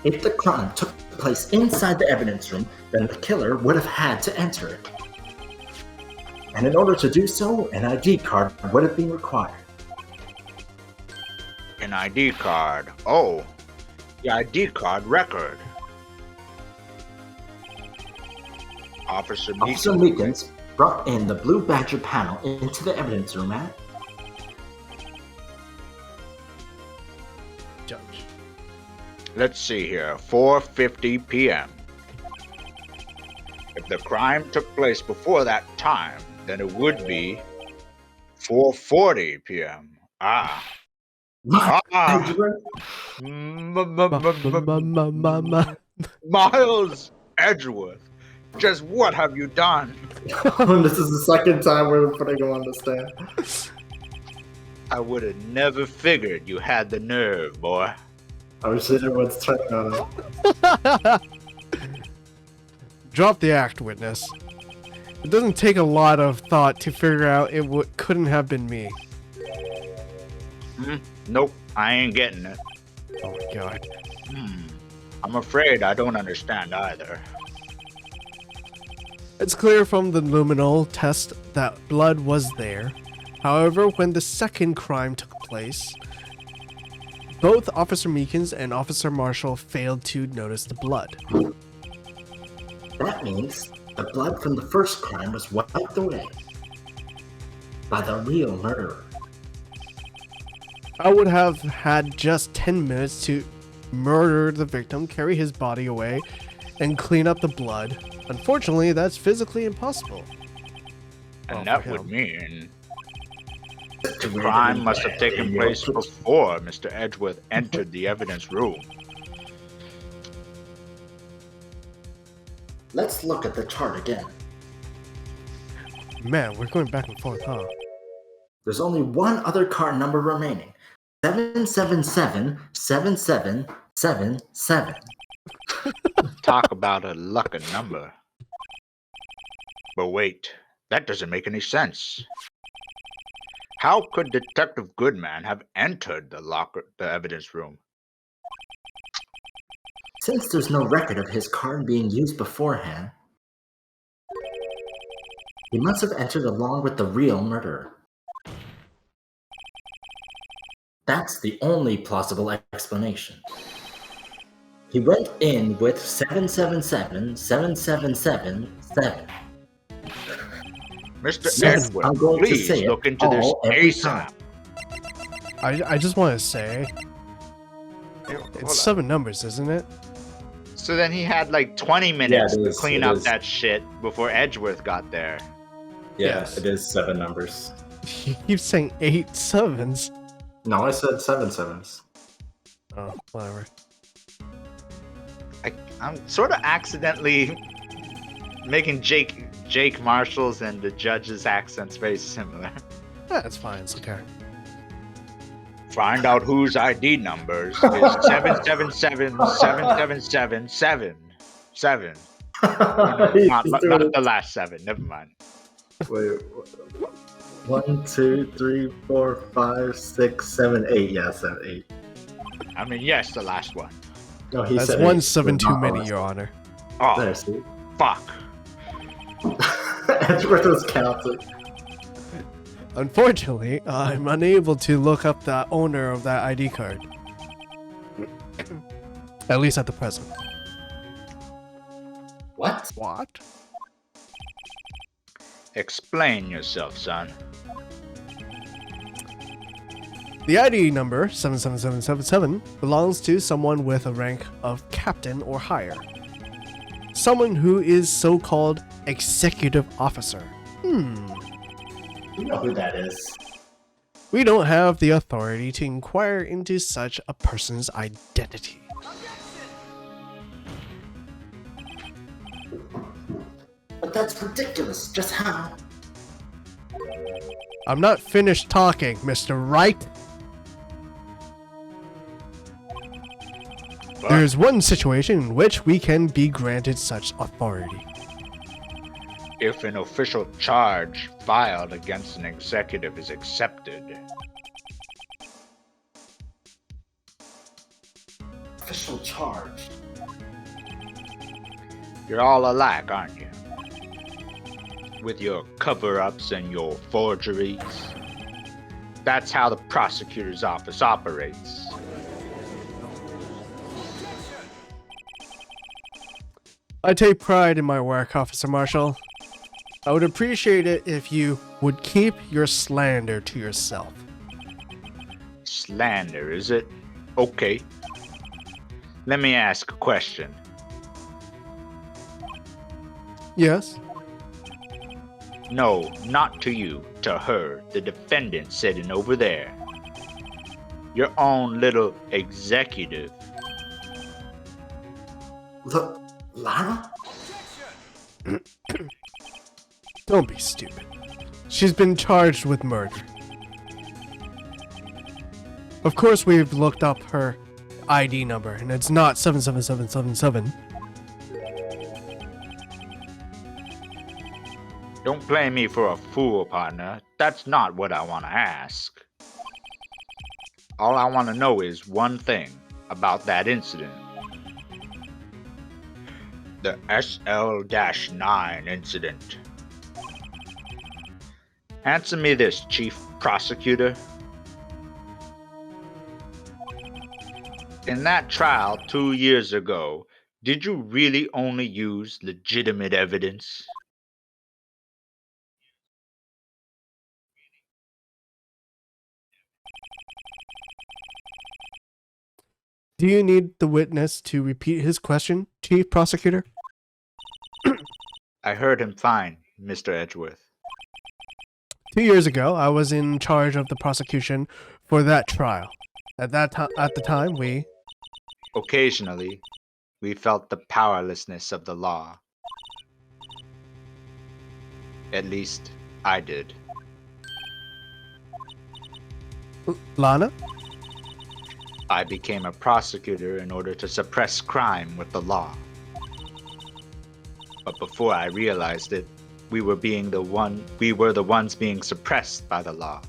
If the crime took place inside the evidence room, then the killer would have had to enter it. And in order to do so, an ID card would have been required. An ID card. Oh, the ID card record. Officer Officer Meekins brought in the Blue Badger panel into the evidence room at Judge. Let's see here, 4:50 p.m. If the crime took place before that time, then it would be 4:40 p.m. Ah. Edgeworth. Miles Edgeworth, just what have you done? This is the second time we're putting him on the stand. I would have never figured you had the nerve, boy. I wish everyone's turning on him. Drop the act, witness. It doesn't take a lot of thought to figure out it couldn't have been me. Nope, I ain't getting it. Oh my god. I'm afraid I don't understand either. It's clear from the luminol test that blood was there. However, when the second crime took place, both Officer Meekins and Officer Marshall failed to notice the blood. That means the blood from the first crime was wiped away by the real murderer. I would have had just 10 minutes to murder the victim, carry his body away, and clean up the blood. Unfortunately, that's physically impossible. And Well, that for would him. mean the crime must have taken place before Mr. Edgeworth entered the evidence room. Let's look at the chart again. Man, we're going back and forth, huh? There's only one other card number remaining. 777-7777. Talk about a lucky number. But wait, that doesn't make any sense. How could Detective Goodman have entered the evidence room? Since there's no record of his card being used beforehand, he must have entered along with the real murderer. That's the only plausible explanation. He went in with 777-7777. Mr. Yes, Edgeworth, I'm going to please say it look into this all every ASAP. I just want to say, Hold it's on. 7 numbers, isn't it? So then he had like 20 minutes it to is, clean it up is. that shit before Edgeworth got there. Yeah, Yes. it is 7 numbers. You keep saying 8 sevens. No, I said 7 sevens. Oh, whatever. I'm sort of accidentally making Jake Marshall's and the judge's accents very similar. That's fine. It's okay. Find out whose ID numbers is 7777777. Not the last 7. Never mind. Wait. 1, 2, 3, 4, 5, 6, 7, 8. Yeah, 7, 8. I mean, yes, the last one. No, he That's said 1 8, 7 but too not the many, last Your one. Honor. Oh, There, see? fuck. Edgeworth was counting. Unfortunately, I'm unable to look up the owner of that ID card. At least at the present. What? What? Explain yourself, son. The ID number 77777 belongs to someone with a rank of captain or higher. Someone who is so-called executive officer. You know who that is. We don't have the authority to inquire into such a person's identity. But that's ridiculous. Just how? I'm not finished talking, Mr. Wright. There is one situation in which we can be granted such authority. If an official charge filed against an executive is accepted. Official charge. You're all alike, aren't you? With your cover-ups and your forgeries. That's how the prosecutor's office operates. I take pride in my work, Officer Marshall. I would appreciate it if you would keep your slander to yourself. Slander, is it? Okay. Let me ask a question. Yes? No, not to you, to her, the defendant sitting over there. Your own little executive. Look, Lara? Don't be stupid. She's been charged with murder. Of course we've looked up her ID number, and it's not 77777. Don't play me for a fool, partner. That's not what I want to ask. All I want to know is one thing about that incident. The SL-9 incident. Answer me this, Chief Prosecutor. In that trial 2 years ago, did you really only use legitimate evidence? Do you need the witness to repeat his question, Chief Prosecutor? I heard him fine, Mr. Edgeworth. 2 years ago, I was in charge of the prosecution for that trial. At the time, we... Occasionally, we felt the powerlessness of the law. At least, I did. Lana? I became a prosecutor in order to suppress crime with the law. But before I realized it, we were the ones being suppressed by the law.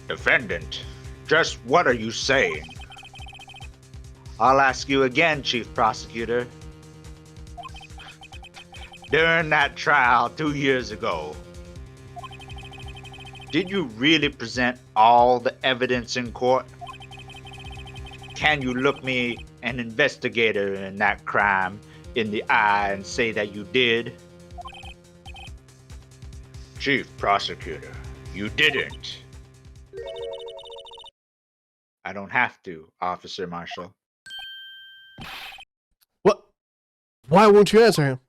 Defendant, just what are you saying? I'll ask you again, Chief Prosecutor. During that trial 2 years ago, did you really present all the evidence in court? Can you look me, an investigator in that crime, in the eye and say that you did? Chief Prosecutor, you didn't. I don't have to, Officer Marshall. Why won't you answer him?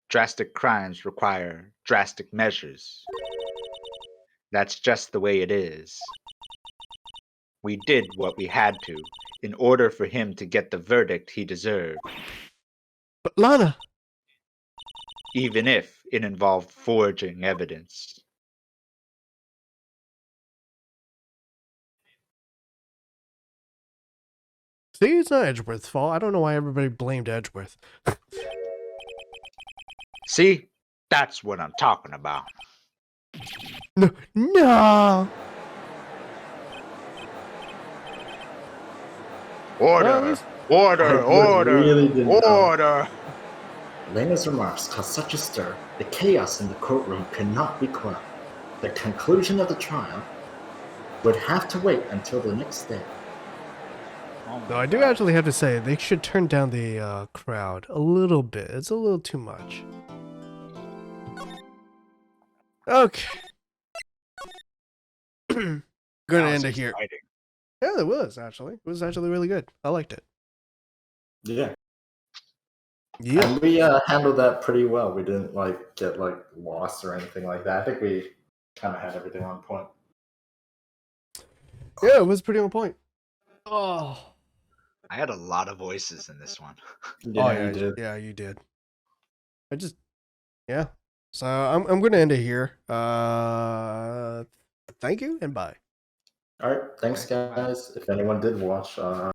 Drastic crimes require drastic measures. That's just the way it is. We did what we had to in order for him to get the verdict he deserved, But Lana, even if it involved forging evidence. see, it's not Edgeworth's fault. I don't know why everybody blamed Edgeworth. See? That's what I'm talking about. No, no. Well, at Order! least- Order! I really Order! didn't know. Order! Lena's remarks caused such a stir. The chaos in the courtroom could not be quelled. The conclusion of the trial would have to wait until the next day. Oh my No, I do God. actually have to say they should turn down the crowd a little bit. It's a little too much. Okay. Gonna That was end it here. exciting. Yeah, it was actually. It was actually really good. I liked it. Yeah. Yeah. And we handled that pretty well. We didn't get lost or anything like that. I think we kind of had everything on point. Yeah, it was pretty on point. Oh. I had a lot of voices in this one. Yeah, you did. Yeah, you did. Yeah. So I'm gonna end it here. Thank you and bye. All right, thanks guys. If anyone did watch,